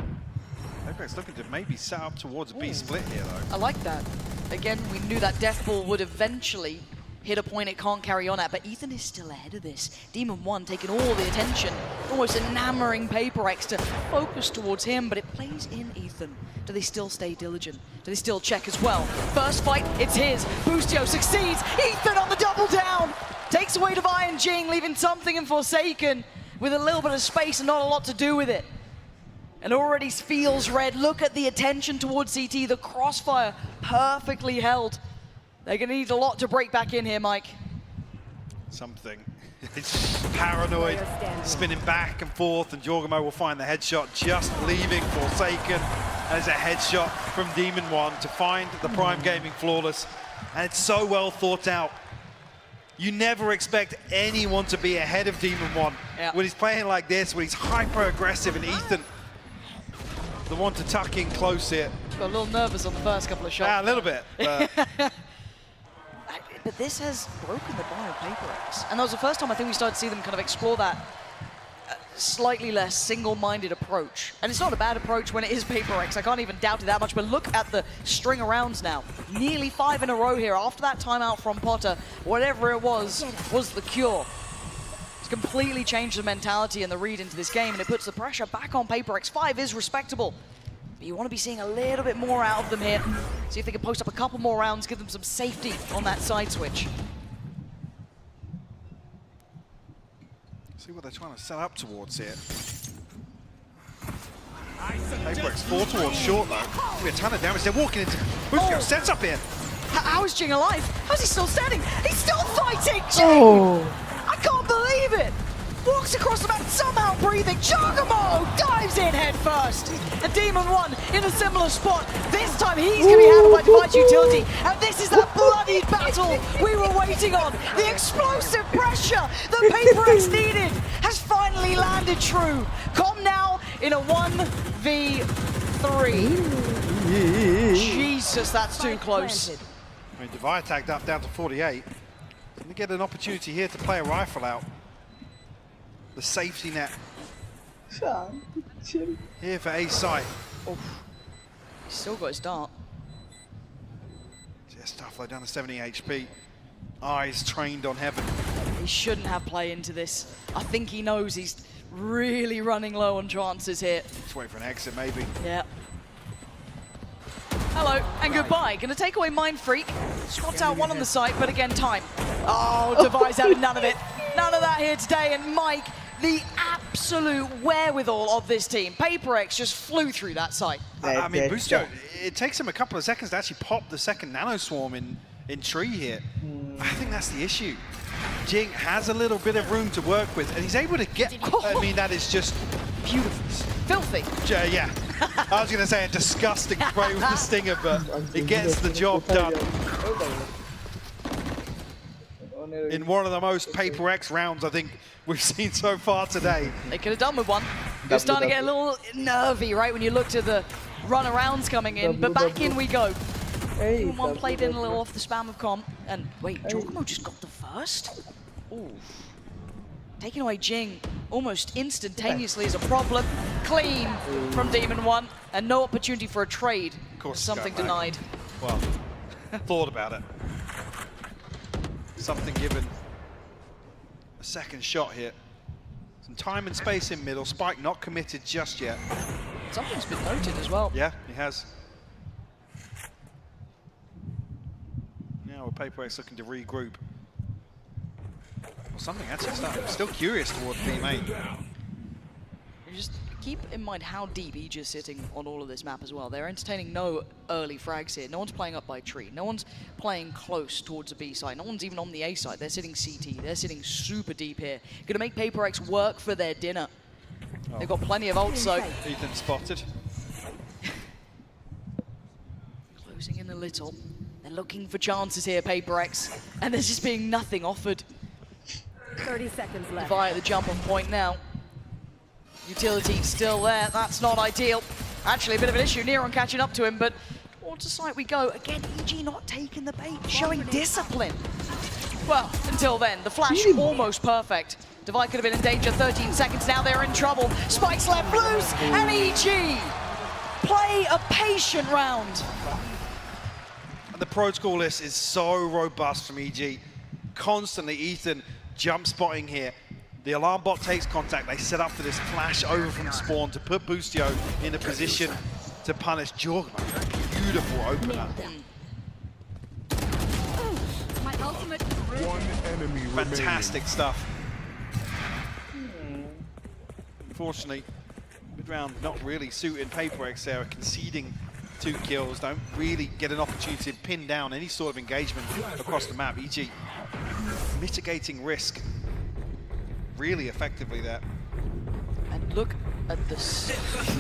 F: PRX looking to maybe set up towards a B split here though.
E: I like that. Again, we knew that death ball would eventually hit a point it can't carry on at, but Ethan is still ahead of this. Demon 1 taking all the attention, almost enamoring PRX to focus towards him, but it plays in Ethan. Do they still stay diligent? Do they still check as well? First fight, it's his. Boostio succeeds. Ethan on the double down. Takes away Devi and Jing, leaving something in Forsaken with a little bit of space and not a lot to do with it. And already feels red. Look at the attention towards CT. The crossfire perfectly held. They're going to need a lot to break back in here, Mike.
F: something. It's paranoid, spinning back and forth, and Jorgamo will find the headshot, just leaving Forsaken. And it's a headshot from Demon1 to find the Prime Gaming flawless. And it's so well thought out. You never expect anyone to be ahead of Demon1 when he's playing like this, when he's hyper aggressive, and Ethan, the one to tuck in close here.
E: Got a little nervous on the first couple of shots.
F: Yeah, a little bit.
E: But this has broken the bar of PRX. And that was the first time I think we started to see them kind of explore that slightly less single-minded approach. And it's not a bad approach when it is PRX. I can't even doubt it that much, but look at the string of rounds now. Nearly 5 in a row here. After that timeout from Potter, whatever it was the cure. It's completely changed the mentality and the read into this game, and it puts the pressure back on PRX. 5 is respectable. But you want to be seeing a little bit more out of them here. See if they can post up a couple more rounds, give them some safety on that side switch.
F: See what they're trying to set up towards here. PRX 4 towards short though. A ton of damage. They're walking into Busco sets up here.
E: How is Jing alive? How's he still standing? He's still fighting! Jing! I can't believe it! Walks across the map, somehow breathing. Chogamo dives in head first. And Demon1 in a similar spot. This time he's going to be handled by Device Utility. And this is that bloody battle we were waiting on. The explosive pressure that PRX needed has finally landed true. Com now in a 1v3. Jesus, that's too close.
F: I mean, Devi tagged up down to 48. Can they get an opportunity here to play a rifle out? The safety net here for A site.
E: Oof. He's still got his dart.
F: Just tough though, down to 70 HP. Eyes trained on heaven.
E: He shouldn't have play into this. I think he knows he's really running low on chances here.
F: Just wait for an exit maybe.
E: Yeah. Hello and goodbye. Gonna take away Mind Freak. Squats out one on the site, but again, time. Oh, Device having none of it. None of that here today, and Mike, the absolute wherewithal of this team. PRX just flew through that site.
F: I mean, Busco, it takes him a couple of seconds to actually pop the second nano swarm in tree here. I think that's the issue. Jing has a little bit of room to work with, and he's able to get, I mean, that is just
E: beautiful. Filthy.
F: Yeah. I was going to say a disgusting spray with the stinger, but it gets the job done. In one of the most PRX rounds I think we've seen so far today.
E: They could have done with one. You're starting to get a little nervy, right, when you look to the runarounds coming in, but back in we go. One played in a little off the spam of Com, and wait, Jorgamo just got the first? Ooh. Taking away Jing almost instantaneously is a problem. Clean from Demon1, and no opportunity for a trade.
F: Of course,
E: something denied.
F: Well, thought about it. Something given. A second shot here. Some time and space in middle. Spike not committed just yet.
E: Something's been noted as well.
F: Yeah, he has. Now with PRX looking to regroup. Well, something actually started. Still curious towards B-main.
E: You just keep in mind how deep Aegis is sitting on all of this map as well. They're entertaining no early frags here. No one's playing up by tree. No one's playing close towards the B side. No one's even on the A side. They're sitting CT. They're sitting super deep here. Gonna make PRX work for their dinner. They've got plenty of ults, so.
F: Ethan spotted.
E: Closing in a little. They're looking for chances here, PRX. And there's just being nothing offered.
I: 30 seconds left.
E: Devi at the jump on point now. Utility still there. That's not ideal. Actually, a bit of an issue. Neron catching up to him, but towards the site we go. Again, EG not taking the bait, showing discipline. Well, until then, the flash almost perfect. Devi could have been in danger. 13 seconds now. They're in trouble. Spike's left loose, and EG play a patient round.
F: And the pro score list is so robust from EG. Constantly, Ethan jump spotting here. The alarm bot takes contact. They set up for this flash over from spawn to put Bustio in a position to punish Jorgamo. Beautiful opener.
I: My ultimate.
F: Fantastic stuff. Unfortunately, mid-round not really suiting PRX there, conceding 2 kills. Don't really get an opportunity to pin down any sort of engagement across the map. EG mitigating risk really effectively there.
E: And look at the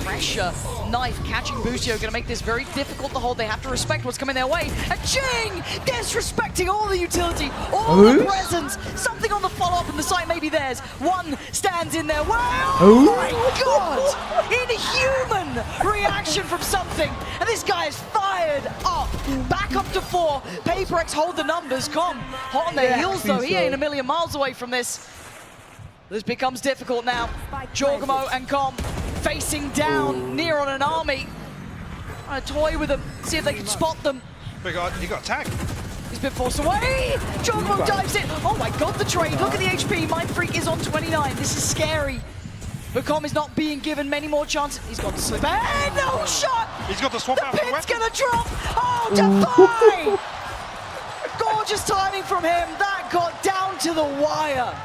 E: pressure. Knife catching Busio, gonna make this very difficult to hold. They have to respect what's coming their way. And Ching disrespecting all the utility, all the presence. Something on the follow-up and the site may be theirs. One stands in their way. Oh my God! Inhuman reaction from something. And this guy is fired up. Back up to 4. PRX hold the numbers. Com hot on their heels though. He ain't a million miles away from this. This becomes difficult now. Jorgamo and Com facing down near on an army. Trying to toy with them, see if they can spot them.
F: He got tagged.
E: He's been forced away. Jorgamo dives in. Oh my God, the trade. Look at the HP. Mind Freak is on 29. This is scary. But Com is not being given many more chances. He's got to slip. And no shot.
F: He's got the swap out.
E: The pin's gonna drop. Oh, Defy! Gorgeous timing from him. That got down to the wire.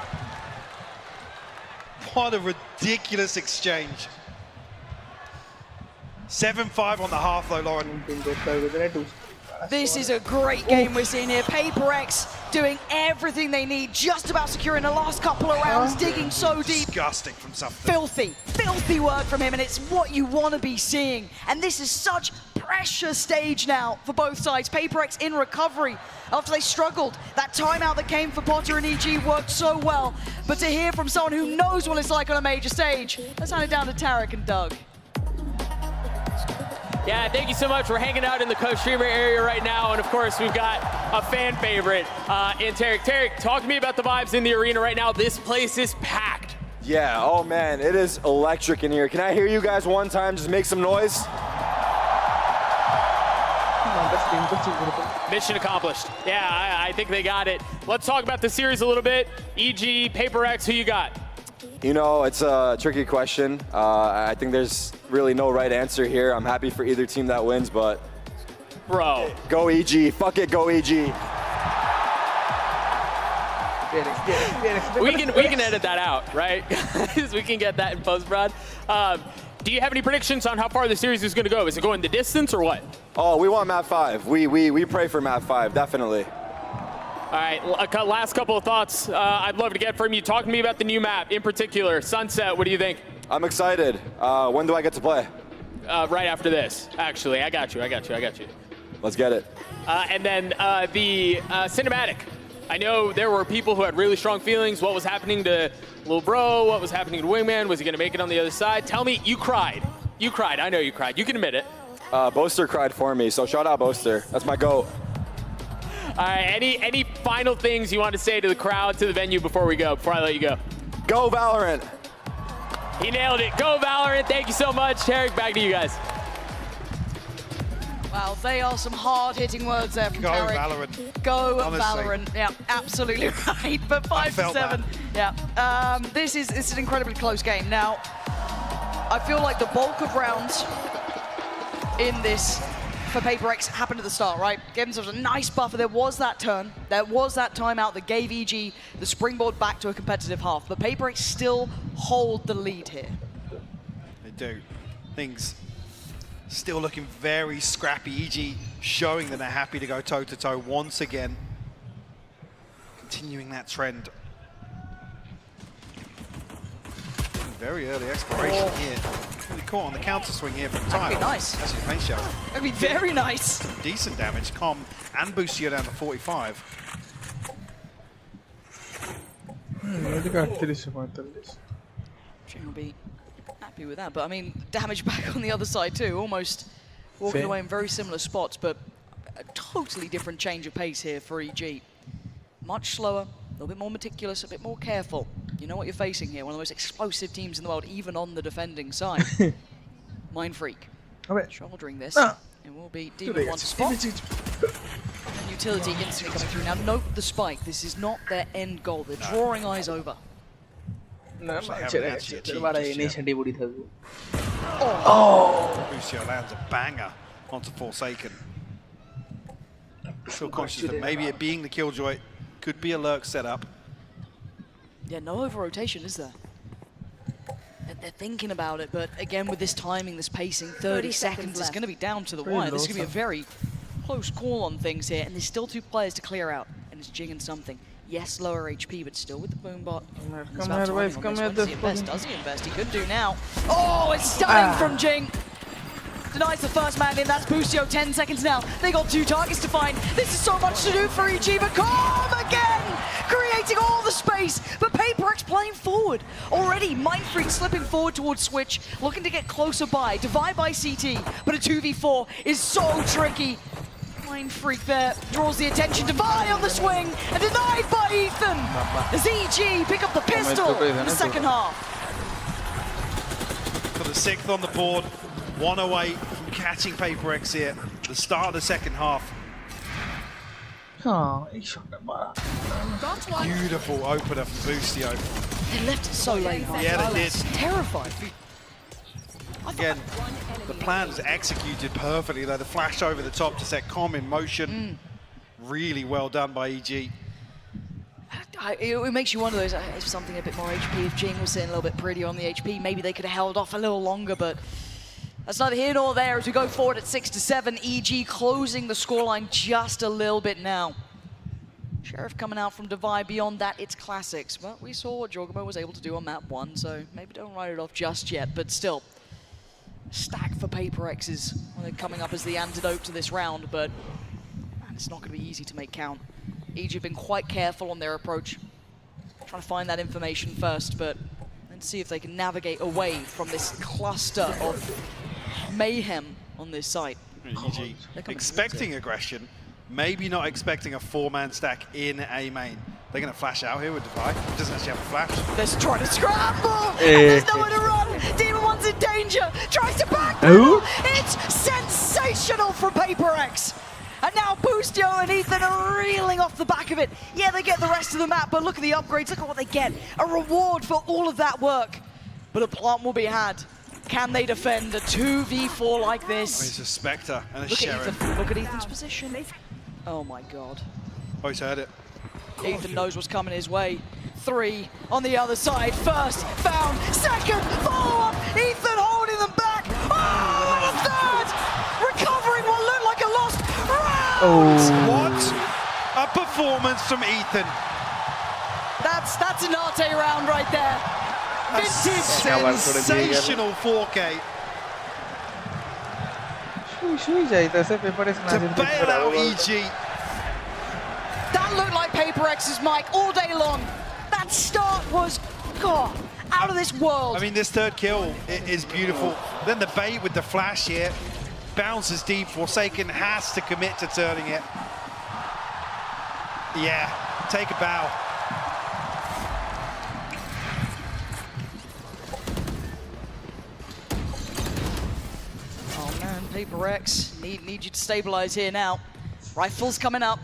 F: What a ridiculous exchange. 7-5 on the half though, Lauren.
E: This is a great game we're seeing here. PRX doing everything they need, just about securing the last couple of rounds, digging so deep.
F: Disgusting from something.
E: Filthy work from him, and it's what you want to be seeing. And this is such pressure stage now for both sides. PRX in recovery after they struggled. That timeout that came for Potter and EG worked so well. But to hear from someone who knows what it's like on a major stage, let's hand it down to Tarek and Doug.
J: Yeah, thank you so much. We're hanging out in the co-streamer area right now, and of course, we've got a fan favorite in Tarek. Tarek, talk to me about the vibes in the arena right now. This place is packed.
K: Yeah, oh man, it is electric in here. Can I hear you guys one time? Just make some noise.
J: Mission accomplished. Yeah, I think they got it. Let's talk about the series a little bit. EG, PRX, who you got?
K: You know, it's a tricky question. I think there's really no right answer here. I'm happy for either team that wins, but...
J: Bro.
K: Go EG. Fuck it, go EG.
J: We can edit that out, right? We can get that in post-prod. Do you have any predictions on how far the series is going to go? Is it going the distance or what?
K: Oh, we want map 5. We pray for map 5, definitely.
J: All right, last couple of thoughts I'd love to get from you. Talk to me about the new map, in particular, Sunset. What do you think?
K: I'm excited. When do I get to play?
J: Right after this, actually. I got you.
K: Let's get it.
J: And then the cinematic. I know there were people who had really strong feelings. What was happening to Lil Bro? What was happening to Wingman? Was he going to make it on the other side? Tell me, you cried. You cried. I know you cried. You can admit it.
K: Boaster cried for me, so shout out Boaster. That's my GOAT.
J: All right, any final things you want to say to the crowd, to the venue before I let you go?
K: Go Valorant.
J: He nailed it. Go Valorant. Thank you so much. Tarek, back to you guys.
E: Wow, they are some hard-hitting words there from Tarek.
F: Go Valorant.
E: Go
F: Honestly.
E: Valorant. Yeah, absolutely right. But 5-7. Yeah. This is an incredibly close game. Now, I feel like the bulk of rounds in this for PRX happened at the start, right? Gave themselves a nice buffer. There was that turn. There was that timeout that gave EG the springboard back to a competitive half. But PRX still hold the lead here.
F: They do. Things still looking very scrappy. EG showing that they're happy to go toe-to-toe once again. Continuing that trend. Very early exploration here. Really caught on the counter swing here from Tile.
E: That'd be nice.
F: That's his main shell.
E: That'd be very nice.
F: Decent damage. Com and Busio down to 45.
E: Ching will be happy with that. But I mean, damage back on the other side too. Almost walking away in very similar spots, but a totally different change of pace here for EG. Much slower, a little bit more meticulous, a bit more careful. You know what you're facing here. One of the most explosive teams in the world, even on the defending side. Mind Freak. Shouldering this. It will be Demon one spot. And utility instantly coming through. Now note the spike. This is not their end goal. They're drawing eyes over.
F: Busio lands a banger onto Forsaken. Still conscious that maybe it being the Killjoy could be a lurk setup.
E: Yeah, no over-rotation, is there? They're thinking about it, but again, with this timing, this pacing, 30 seconds is going to be down to the wire. This is going to be a very close call on things here, and there's still 2 players to clear out, and it's Jing and something. Yes, lower HP, but still with the boombot.
H: Come here, boys, come here.
E: Does he invest? Does he invest? He could do now. Oh, it's stunning from Jing. Denies the first man in. That's Boostio. 10 seconds now. They got 2 targets to find. This is so much to do for EG, but Calm again, creating all the space. But PRX playing forward. Already, Mindfreak slipping forward towards Switch, looking to get closer by. Divide by CT, but a 2v4 is so tricky. Mindfreak there draws the attention. Divide on the swing, and denied by Ethan. As EG pick up the pistol in the second half.
F: For the 6th on the board. 1 away from catching PRX here. The start of the second half. Beautiful opener from Boostio.
E: They left it so late.
F: Yeah, they did.
E: Terrified.
F: Again, the plan was executed perfectly though. The flash over the top to set Calm in motion. Really well done by EG.
E: It makes you wonder, if something a bit more HP, if Jing was sitting a little bit prettier on the HP, maybe they could have held off a little longer, but that's neither here nor there as we go forward at 6-7. EG closing the scoreline just a little bit now. Sheriff coming out from Divide. Beyond that, it's classics. But we saw what Jorgamo was able to do on map 1, so maybe don't write it off just yet, but still. Stack for PRX's coming up as the antidote to this round, but man, it's not going to be easy to make count. EG have been quite careful on their approach, trying to find that information first, but then see if they can navigate away from this cluster of mayhem on this site.
F: EG expecting aggression, maybe not expecting a 4-man stack in A main. They're going to flash out here with Divide. He doesn't actually have a flash.
E: Let's try to scramble! And there's nowhere to run! Demon1's in danger! Tries to backpedal! It's sensational from PRX! And now Boostio and Ethan are reeling off the back of it. Yeah, they get the rest of the map, but look at the upgrades. Look at what they get. A reward for all of that work. But a plant will be had. Can they defend a 2v4 like this?
F: It's a Spectre and a
E: Look
F: Sheriff.
E: Look at Ethan's position. Oh my god.
F: Oh, he's heard it.
E: Ethan knows what's coming his way. 3 on the other side. First found, second follow-up. Ethan holding them back. Oh, and a third! Recovering what looked like a lost round!
F: What a performance from Ethan.
E: That's an Arte round right there.
F: A sensational 4K. To bail out EG.
E: That looked like PRX's mic all day long. That start was, God, out of this world.
F: I mean, this third kill is beautiful. Then the bait with the flash here. Bounces deep. Forsaken has to commit to turning it. Yeah, take a bow.
E: Oh man, PRX, need you to stabilize here now. Rifles coming up.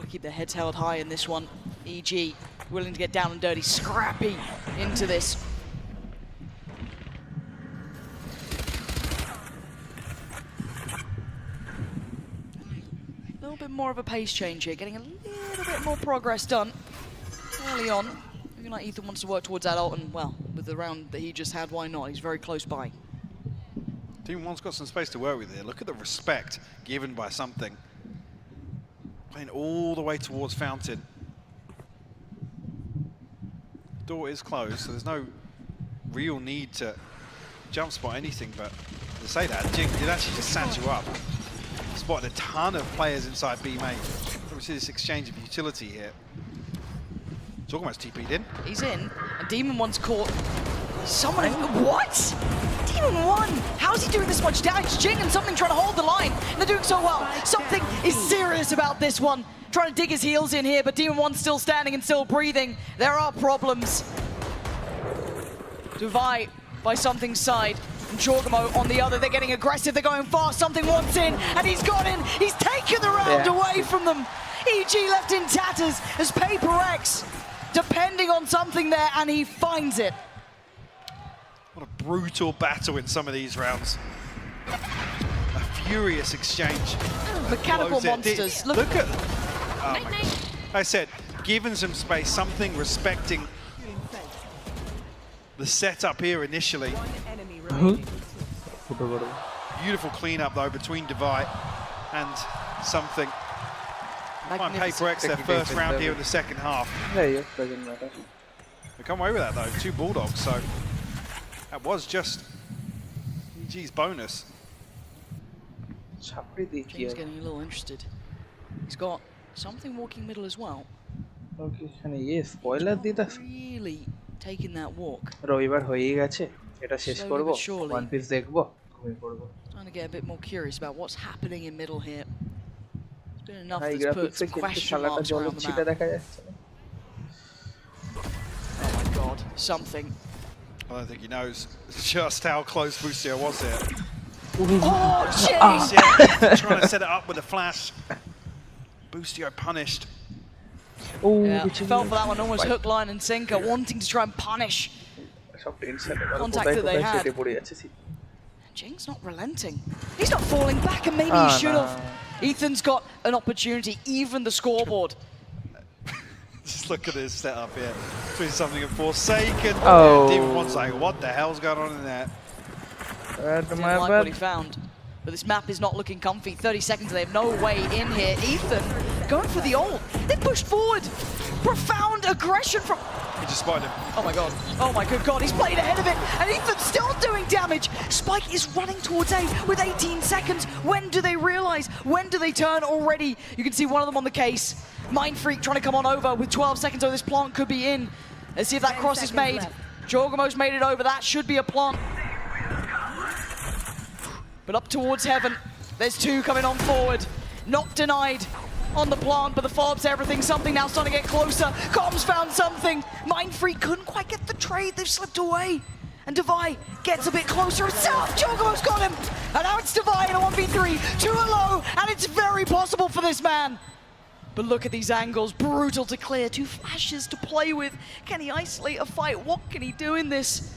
E: Keep their heads held high in this one. EG willing to get down and dirty, scrappy into this. A little bit more of a pace change here, getting a little bit more progress done early on. Looking like Ethan wants to work towards that ult, and well, with the round that he just had, why not? He's very close by.
F: Team 1's got some space to work with here. Look at the respect given by something. Playing all the way towards Fountain. Door is closed, so there's no real need to jump spot anything, but to say that, Jing did actually just sand you up. Spotted a ton of players inside B main. We see this exchange of utility here. It's almost TP'd in.
E: He's in, and Demon1's caught someone. What? Demon1! How's he doing this much damage? Jing and something trying to hold the line. And they're doing so well. Something is serious about this one. Trying to dig his heels in here, but Demon1's still standing and still breathing. There are problems. Divide by something's side. And Jorgamo on the other. They're getting aggressive. They're going fast. Something wants in, and he's got in. He's taken the round away from them. EG left in tatters as PRX depending on something there, and he finds it.
F: What a brutal battle in some of these rounds. A furious exchange.
E: Mechanical monsters.
F: Look at... I said, given some space, something respecting the setup here initially. Beautiful cleanup though between Divide and something. Find PRX their first round here in the second half.
H: Yeah, doesn't matter.
F: They come away with that though, 2 Bulldogs, so that was just EG's bonus.
E: James getting a little interested. He's got something walking middle as well.
H: Okay, yes, spoiler দিতা
E: Really taking that walk.
H: রবিবার হয়ে গেছে এটা শেষ করব one piece দেখব ঘুমিয়ে পড়ব
E: Trying to get a bit more curious about what's happening in middle here. It's been enough that's put some question marks around the map.
H: দেখা যাচ্ছে
E: Oh my god, something.
F: I don't think he knows just how close Boostio was there.
E: Oh, jeez!
F: Trying to set it up with a flash. Boostio punished.
E: Yeah, fell for that one, almost hook, line and sinker, wanting to try and punish contact that they had. Jing's not relenting. He's not falling back, and maybe he should have. Ethan's got an opportunity, even the scoreboard.
F: Just look at this setup here. Between something and Forsaken. Demon1's like, what the hell's going on in there?
E: Didn't like what he found. But this map is not looking comfy. 30 seconds, they have no way in here. Ethan going for the ult. They pushed forward. Profound aggression from...
F: He just spotted him.
E: Oh my god. Oh my good god. He's played ahead of it. And Ethan's still doing damage. Spike is running towards A with 18 seconds. When do they realize? When do they turn already? You can see one of them on the case. Mind Freak trying to come on over with 12 seconds. Oh, this plant could be in. Let's see if that cross is made. Jorgamo's made it over. That should be a plant. But up towards heaven. There's 2 coming on forward. Not denied on the plant, but the Fobs, everything, something now starting to get closer. Comms found something. Mind Freak couldn't quite get the trade. They've slipped away. And Devi gets a bit closer himself. Jorgamo's got him. And now it's Devi in a 1v3. 2 low, and it's very possible for this man. But look at these angles. Brutal to clear. 2 flashes to play with. Can he isolate a fight? What can he do in this?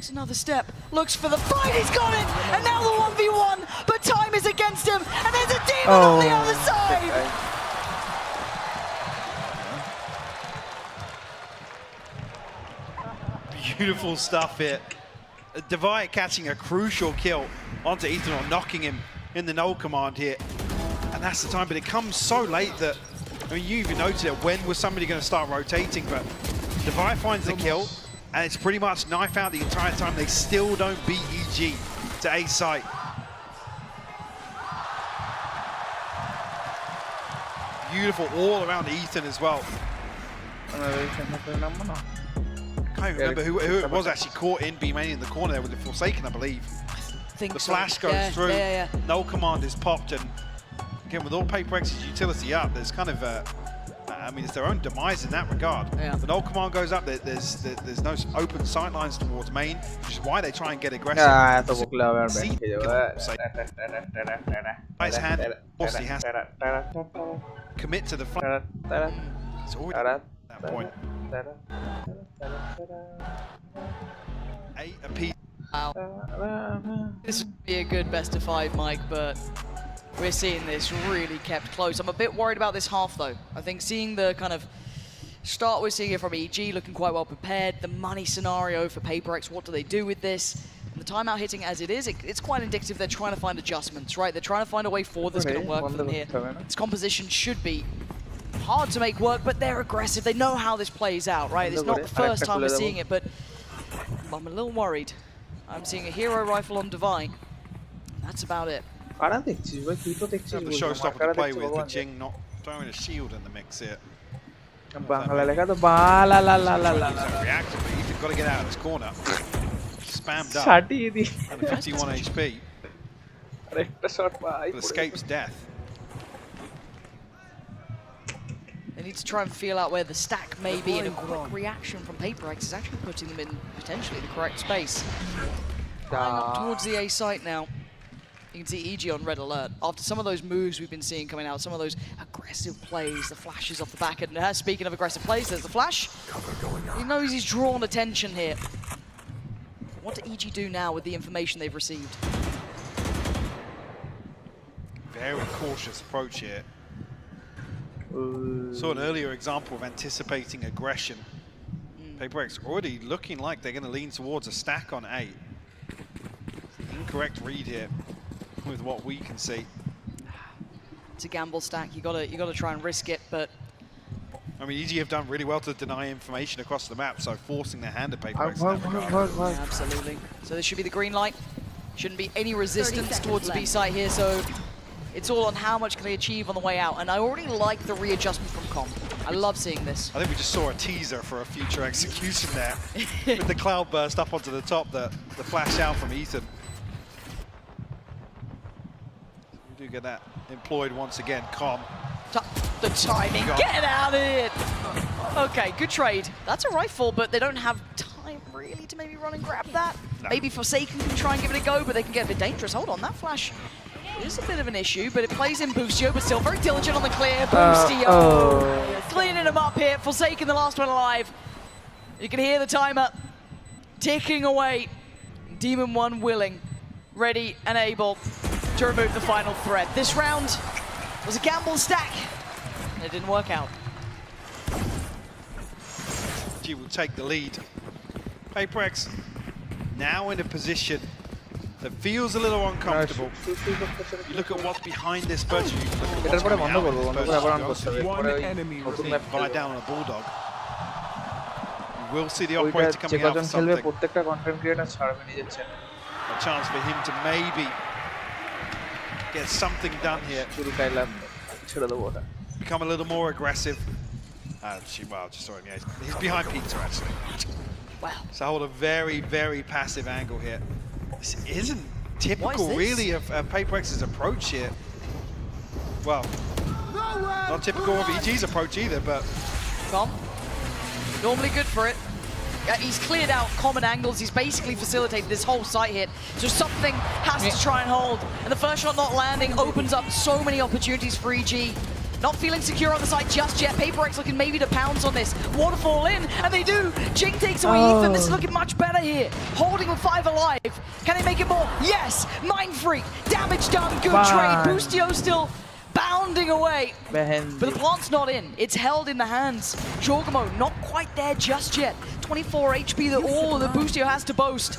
E: Another step, looks for the fight, he's got it, and now the 1v1, but time is against him, and there's a demon on the other side!
F: Beautiful stuff here. Devi catching a crucial kill onto Ethan, or knocking him in the null command here. And that's the time, but it comes so late that, I mean, you even noted it, when was somebody going to start rotating, but Devi finds the kill, and it's pretty much knife out the entire time. They still don't beat EG to A site. Beautiful all around Ethan as well. I can't remember who it was actually caught in B main in the corner there with the Forsaken, I believe. The flash goes through, null command is popped, and again, with all PRX's utility up, there's kind of I mean, it's their own demise in that regard. The null command goes up, there's no open sight lines towards main, which is why they try and get aggressive. Nice hand, also he has to commit to the flank. It's already at that point. 8 apiece.
E: Wow. This would be a good best of 5, Mike, but we're seeing this really kept close. I'm a bit worried about this half, though. I think seeing the kind of start we're seeing here from EG, looking quite well prepared. The money scenario for PRX, what do they do with this? And the timeout hitting as it is, it's quite indicative they're trying to find adjustments, right? They're trying to find a way forward that's going to work for them here. This composition should be hard to make work, but they're aggressive. They know how this plays out, right? It's not the first time we're seeing it, but I'm a little worried. I'm seeing a hero rifle on Devi. That's about it.
F: The showstopper to play with, but Jing not throwing a shield in the mix here.
H: Bangla lega to bala la la la la.
F: Reactive, but Ethan got to get out of this corner. Spammed up. 51 HP. But escapes death.
E: They need to try and feel out where the stack may be, and a quick reaction from PRX is actually putting them in potentially the correct space. Flying up towards the A site now. You can see EG on red alert. After some of those moves we've been seeing coming out, some of those aggressive plays, the flashes off the back end. Speaking of aggressive plays, there's the flash. He knows he's drawn attention here. What do EG do now with the information they've received?
F: Very cautious approach here. Saw an earlier example of anticipating aggression. PRX already looking like they're going to lean towards a stack on A. Incorrect read here with what we can see.
E: It's a gamble stack. You gotta try and risk it, but
F: I mean, EG have done really well to deny information across the map, so forcing their hand at PRX.
E: Yeah, absolutely. So this should be the green light. Shouldn't be any resistance towards the B site here, so it's all on how much can they achieve on the way out. And I already like the readjustment from Com. I love seeing this.
F: I think we just saw a teaser for a future execution there with the cloud burst up onto the top, the flash out from Ethan. We do get that employed once again, Com.
E: The timing, get out of it! Okay, good trade. That's a rifle, but they don't have time really to maybe run and grab that. No. Maybe Forsaken can try and give it a go, but they can get a bit dangerous. Hold on, that flash is a bit of an issue, but it plays in Boostio, but still very diligent on the clear. Boostio cleaning him up here. Forsaken, the last one alive. You can hear the timer ticking away. Demon 1 willing, ready and able to remove the final threat. This round was a gamble stack, and it didn't work out.
F: G will take the lead. PRX now in a position that feels a little uncomfortable. You look at what's behind this Spurs. Buy down on a Bulldog. You will see the operator coming out for something. A chance for him to maybe get something done here. Become a little more aggressive. Well, just sorry, yeah, he's behind Peter actually.
E: Wow.
F: So hold a very, very passive angle here. This isn't typical really of PRX's approach here. Well, not typical of EG's approach either, but...
E: Com, normally good for it. He's cleared out common angles. He's basically facilitated this whole site hit. So something has to try and hold. And the first shot not landing opens up so many opportunities for EG. Not feeling secure on the site just yet. PRX looking maybe to pounce on this. Waterfall in, and they do. Jing takes away Ethan. This is looking much better here. Holding with 5 alive. Can they make it more? Yes! Mind Freak. Damage done. Good trade. Boostio still bounding away. But the plant's not in. It's held in the hands. Jorgamo not quite there just yet. 24 HP that all the Boostio has to boast.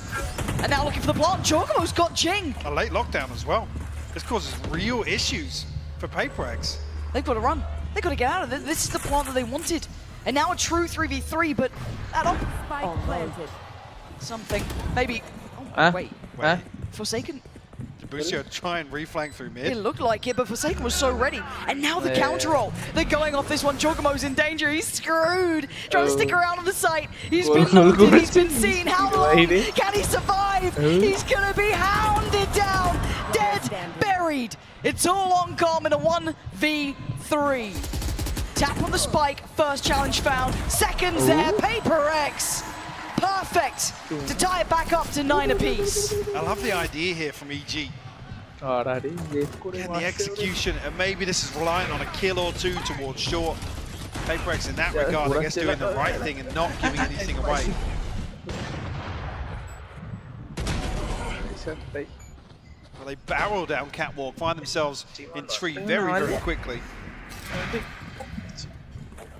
E: And now looking for the plant. Jorgamo's got Jing.
F: A late lockdown as well. This causes real issues for PRX.
E: They've got to run. They've got to get out of this. This is the plant that they wanted. And now a true 3v3, but that planted. Something. Maybe. Oh, wait. Forsaken.
F: Did Boostio try and reflank through mid?
E: It looked like it, but Forsaken was so ready. And now the counter roll. They're going off this one. Jorgamo's in danger. He's screwed. Trying to stick around on the site. He's been noted. He's been seen. How long can he survive? He's going to be hounded down. Dead. Buried. It's all on Com in a 1v3. Tap on the spike. First challenge found. Seconds there. PRX. Perfect to tie it back up to 9 apiece.
F: I love the idea here from EG. Getting the execution, and maybe this is reliant on a kill or two towards short. PRX in that regard, I guess, doing the right thing and not giving anything away. Well, they barrel down Catwalk, find themselves in tree very, very quickly.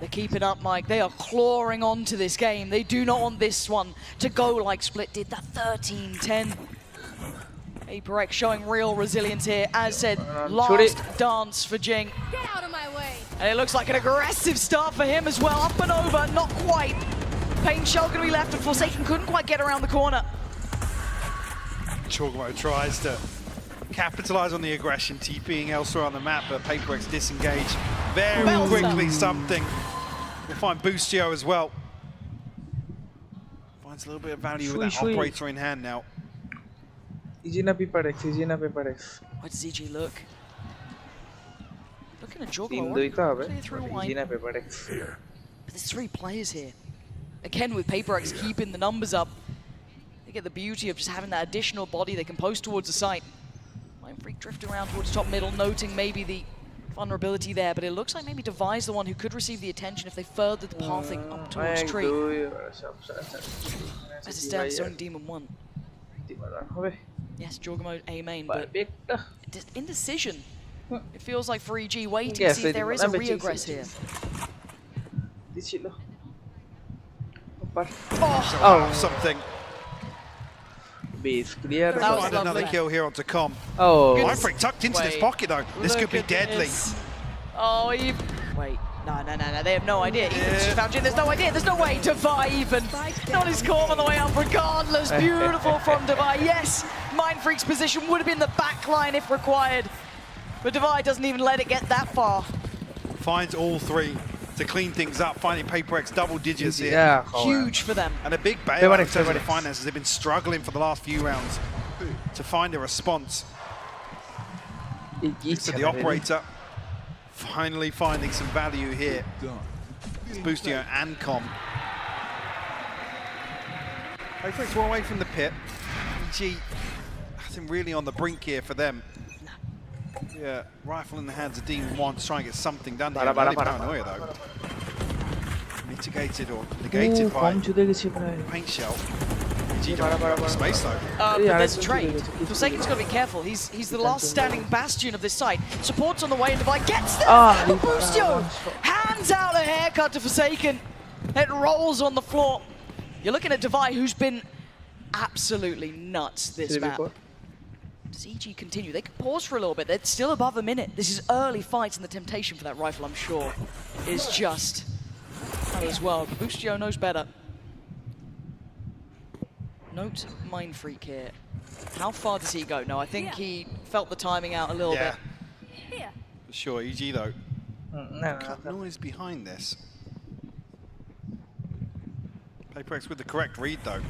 E: They're keeping up, Mike. They are clawing onto this game. They do not want this one to go like Split did, that 13-10. PRX showing real resilience here. As said, last dance for Jing.
I: Get out of my way.
E: And it looks like an aggressive start for him as well. Up and over, not quite. Pain Shell going to be left, and Forsaken couldn't quite get around the corner.
F: Jorgamo tries to capitalize on the aggression, TPing elsewhere on the map, but PRX disengage very quickly. Something. We'll find Boostio as well. Finds a little bit of value with that operator in hand now.
H: EG na PRX.
E: Where does EG look? Looking at Jorgamo. Through wine. But there's 3 players here. Again, with PRX keeping the numbers up. They get the beauty of just having that additional body they can post towards the site. Mind Freak drifting around towards top middle, noting maybe the vulnerability there, but it looks like maybe Devi's the one who could receive the attention if they furthered the pathing up towards tree. As it stands, only Demon 1. Yes, Jorgamo A main, but indecision. It feels like for EG waiting to see if there is a re-aggress here.
F: Oh, something.
H: base clear.
F: Find another kill here onto Com.
H: Oh.
F: mindfreak tucked into this pocket though. This could be deadly.
E: Oh, wait. No. They have no idea. There's no idea. There's no way. Devi even. Not his call on the way up regardless. Beautiful from Devi. Yes, mindfreak's position would have been the back line if required. But Devi doesn't even let it get that far.
F: Finds all three to clean things up, finding PRX double digits here.
H: Yeah,
E: huge for them.
F: And a big bailout in terms of the finances. They've been struggling for the last few rounds to find a response. So the operator finally finding some value here. It's Boostio and Com. PRX were away from the pit. EG, I think really on the brink here for them. Yeah, rifle in the hands of Demon1 to try and get something done here. Paranoia though. Mitigated or negated by paint shell. EG don't have space though.
E: But there's a trade. Forsaken's got to be careful. He's the last standing bastion of this site. Support's on the way and Devi gets there. Boostio hands out a haircut to Forsaken. It rolls on the floor. You're looking at Devi, who's been absolutely nuts this map. Does EG continue? They can pause for a little bit. They're still above a minute. This is early fights, and the temptation for that rifle, I'm sure, is just as well. But Boostio knows better. Note mindfreak here. How far does he go? No, I think he felt the timing out a little bit.
F: For sure, EG though. Cut noise behind this. PRX with the correct read though.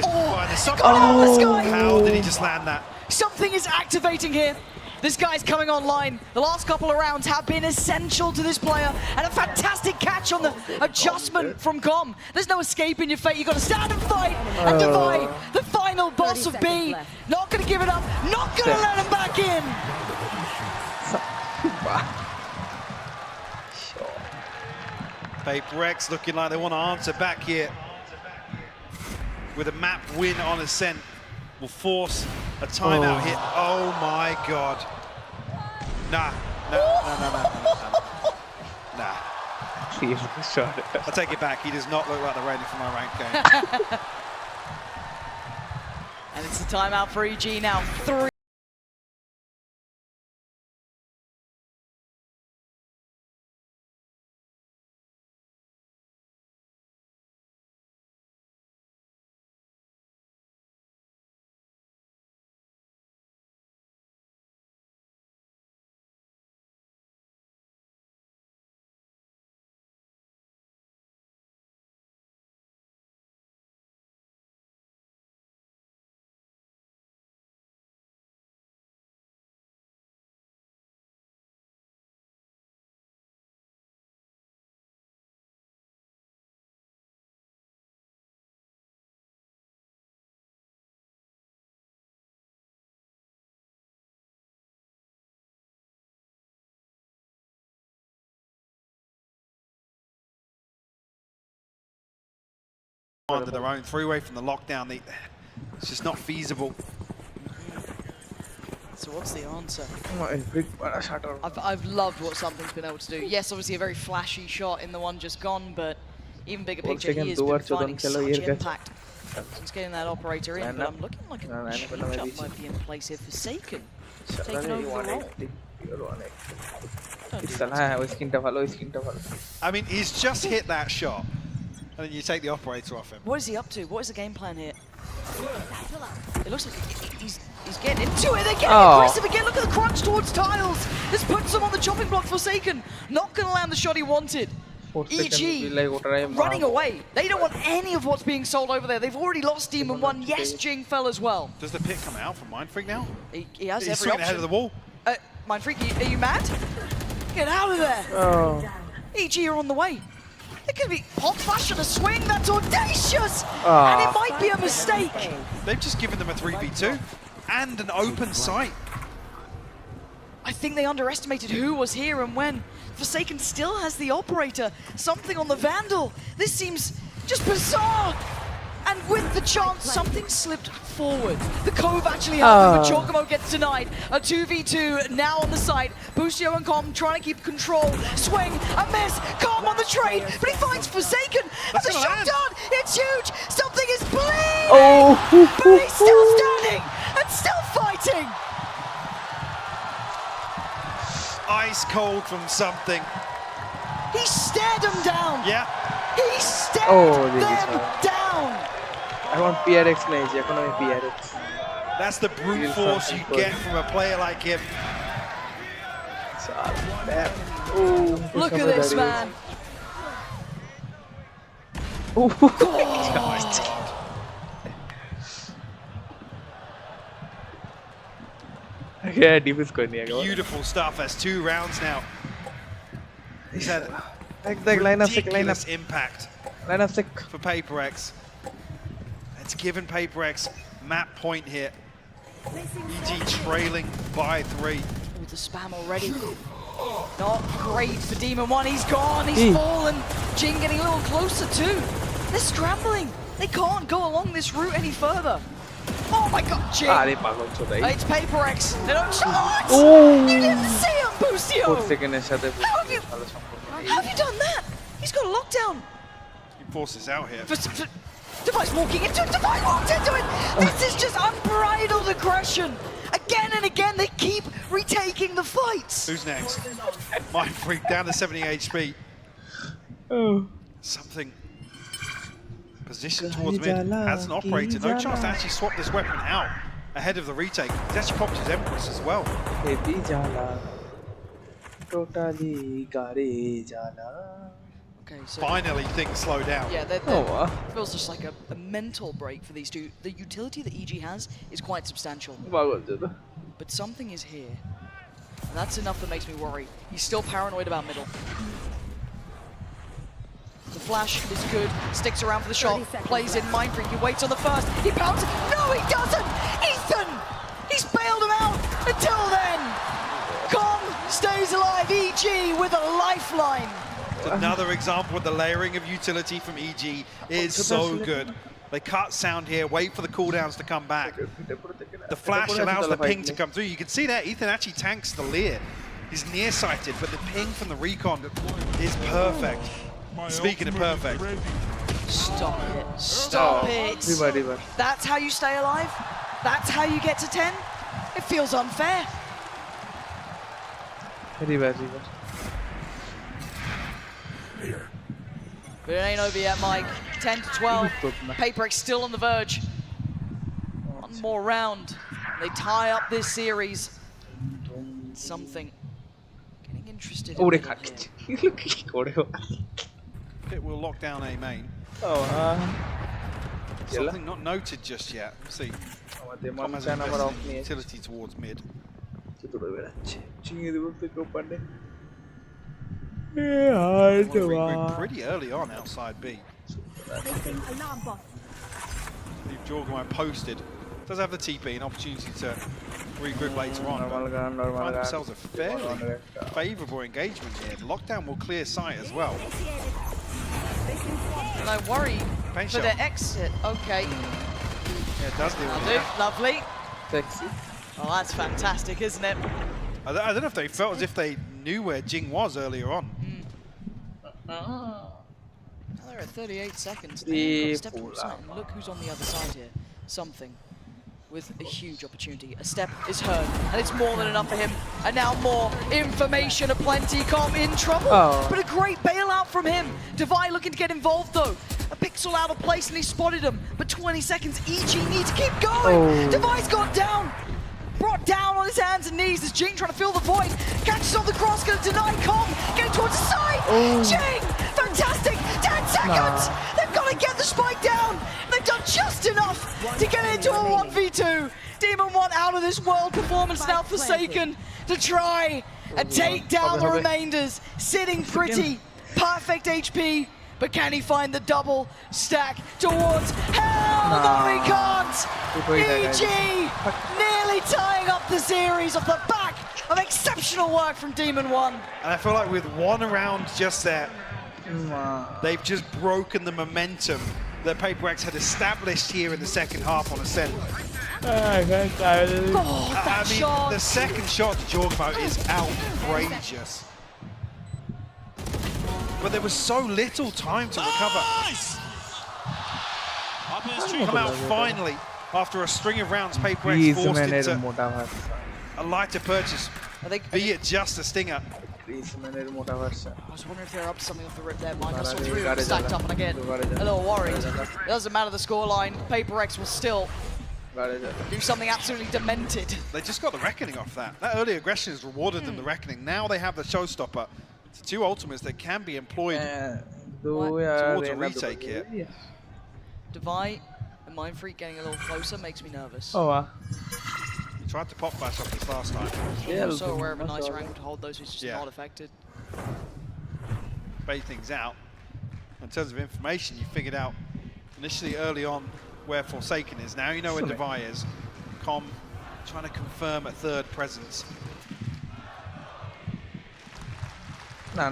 F: How did he just land that?
E: Something is activating here. This guy's coming online. The last couple of rounds have been essential to this player, and a fantastic catch on the adjustment from Com. There's no escaping your fate. You've got to stand and fight. And Devi, the final boss of B, not going to give it up, not going to let him back in.
F: PRX looking like they want to answer back here. With a map win on Ascent, will force a timeout hit. Oh my god. Nah. I'll take it back. He does not look like they're ready for my ranked game.
E: And it's a timeout for EG now. 3.
F: Under their own, 3 away from the lockdown. It's just not feasible.
E: So what's the answer? I've loved what Something's been able to do. Yes, obviously a very flashy shot in the one just gone, but even bigger picture, he has been finding such impact since getting that operator in. But I'm looking like a change-up might be in place here. Forsaken taking over the role.
F: I mean, he's just hit that shot. And then you take the operator off him.
E: What is he up to? What is the game plan here? It looks like he's getting into it. They're getting aggressive again. Look at the crunch towards tiles. This puts them on the chopping block. Forsaken not going to land the shot he wanted. EG running away. They don't want any of what's being sold over there. They've already lost Demon1. Yes, Jing fell as well.
F: Does the pit come out from mindfreak now?
E: He has
F: He's
E: every option.
F: ahead of the wall.
E: mindfreak, are you mad? Get out of there. EG are on the way. It could be hot flash and a swing, that's audacious! And it might be a mistake.
F: They've just given them a 3v2 and an open sight.
E: I think they underestimated who was here and when. Forsaken still has the operator, something on the Vandal. This seems just bizarre. And with the chance, something slipped forward. The Cove actually helped, but Chorgamo gets denied. A 2v2 now on the side. Boostio and Com trying to keep control. Swing, a miss, Com on the trade, but he finds Forsaken. And the shot done, it's huge. Something is bleeding. Oh! But he's still standing and still fighting.
F: Ice cold from something.
E: He stared them down.
F: Yeah.
E: He stared them down.
H: I want PRX match. Economic PRX.
F: That's the brute force you get from a player like him.
E: Look at this man.
H: Yeah, defense करनी है.
F: Beautiful stuff. That's 2 rounds now. He's had
H: ridiculous
F: impact
H: line up
F: for PRX. It's given PRX map point here. EG trailing by 3.
E: With the spam already. Not great for Demon1. He's gone. He's fallen. Jing getting a little closer too. They're scrambling. They can't go along this route any further. Oh my god, Jing. It's PRX. They don't shot. You didn't see him, Boostio. How have you done that? He's got a lockdown.
F: He forces out here.
E: Device walking into it. Device walked into it. This is just unbridled aggression. Again and again, they keep retaking the fights.
F: Who's next? Mind Freak down to 70 HP. Something. Position towards mid. Hasn't operated. No chance to actually swap this weapon out ahead of the retake. He's actually popped his Empress as well. Okay, so finally things slow down.
E: Yeah, feels just like a mental break for these two. The utility that EG has is quite substantial. But something is here. And that's enough that makes me worry. He's still paranoid about middle. The flash is good, sticks around for the shot, plays in Mind Freak, he waits on the first, he pounces. No, he doesn't! Ethan! He's bailed him out until then! Com stays alive, EG with a lifeline.
F: Another example of the layering of utility from EG is so good. They cut sound here, wait for the cooldowns to come back. The flash allows the ping to come through. You can see that Ethan actually tanks the Lear. He's nearsighted, but the ping from the recon is perfect. Speaking of perfect.
E: Stop it. Stop it. That's how you stay alive? That's how you get to 10? It feels unfair.
H: Very bad.
E: But it ain't over yet, Mike. 10 to 12. PRX still on the verge. One more round. They tie up this series. Something. Getting interested in
F: Pit will lock down A main. Something not noted just yet. Let's see. Com has utility towards mid. We're pretty early on outside B. Leave Jorgemine posted. Does have the TP, an opportunity to regroup later on. Find themselves a fairly favourable engagement here. The lockdown will clear sight as well.
E: And I worry for the exit. Okay.
F: Yeah, it does deal with that.
E: Lovely. Sexy. Oh, that's fantastic, isn't it?
F: I don't know if they felt as if they knew where Jing was earlier on.
E: Now they're at 38 seconds. They've got stepped towards sight. And look who's on the other side here. Something with a huge opportunity. A step is heard, and it's more than enough for him. And now more information aplenty. Com in trouble, but a great bailout from him. Divide looking to get involved though. A pixel out of place and he spotted him. But 20 seconds, EG need to keep going. Divide's got down. Brought down on his hands and knees as Jing trying to fill the void. Catches on the cross, gonna deny Com. Getting towards the side. Jing, fantastic. 10 seconds. They've got to get the spike down. They've done just enough to get into a 1v2. Demon1 out of this world performance now Forsaken to try and take down the remainders. Sitting pretty, perfect HP. But can he find the double stack towards hell? No, he can't. EG nearly tying up the series off the back of exceptional work from Demon1.
F: And I feel like with one round just there, they've just broken the momentum that PRX had established here in the second half on Ascent.
E: That shot.
F: The second shot to Jorgmo is outrageous. But there was so little time to recover.
G: Nice!
F: Come out finally after a string of rounds. PaperX forced into a lighter purchase.
E: I think
F: be it just a stinger.
E: I was wondering if they're up to something off the rip there, Mike. I saw three of them stacked up, and again, a little worried. It doesn't matter the scoreline. PaperX will still do something absolutely demented.
F: They just got the Reckoning off that. That early aggression has rewarded them the Reckoning. Now they have the Showstopper. It's two ultimates that can be employed towards a retake here.
E: Divide and Mind Freak getting a little closer makes me nervous.
F: He tried to pop flash off this last time.
E: I'm so aware of a nice rank would hold those who's just not affected.
F: Bait things out. In terms of information, you figured out initially early on where Forsaken is. Now you know where Divide is. Com trying to confirm a third presence.
E: They're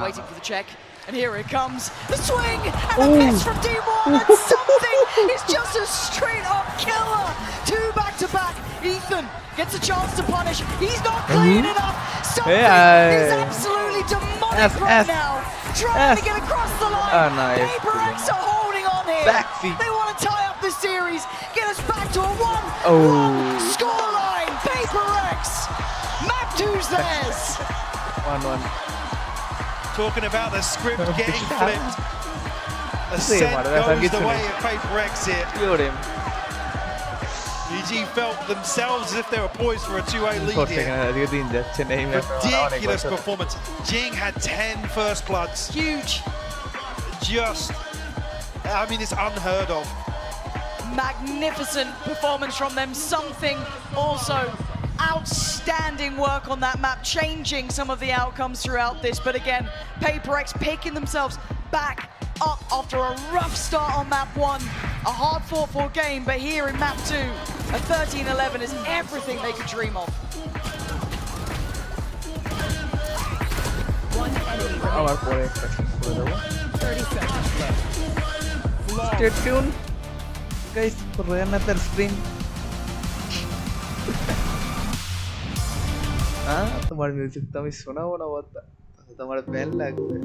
E: waiting for the check, and here it comes. The swing and a miss from D1, and something is just a straight-up killer. Two back-to-back. Ethan gets a chance to punish. He's not clean enough. Something is absolutely demonic right now. Trying to get across the line. PaperX are holding on here. They want to tie up the series, get us back to a 1-1 scoreline. PaperX. Map 2's theirs.
H: 1-1.
F: Talking about the script getting flipped. Ascent goes the way of PaperX here. EG felt themselves as if they were poised for a 2-A lead here. Ridiculous performance. Jing had 10 first bloods.
E: Huge.
F: Just, I mean, it's unheard of.
E: Magnificent performance from them. Something also outstanding work on that map, changing some of the outcomes throughout this. But again, PaperX picking themselves back up after a rough start on map 1. A hard fought for game, but here in map 2, a 13-11 is everything they could dream of.
I: One enemy remaining. 30 seconds left.
H: Stay tuned, guys, for another stream. তোমার music তো আমি শোনাবো না, তোমার bell লাগবে।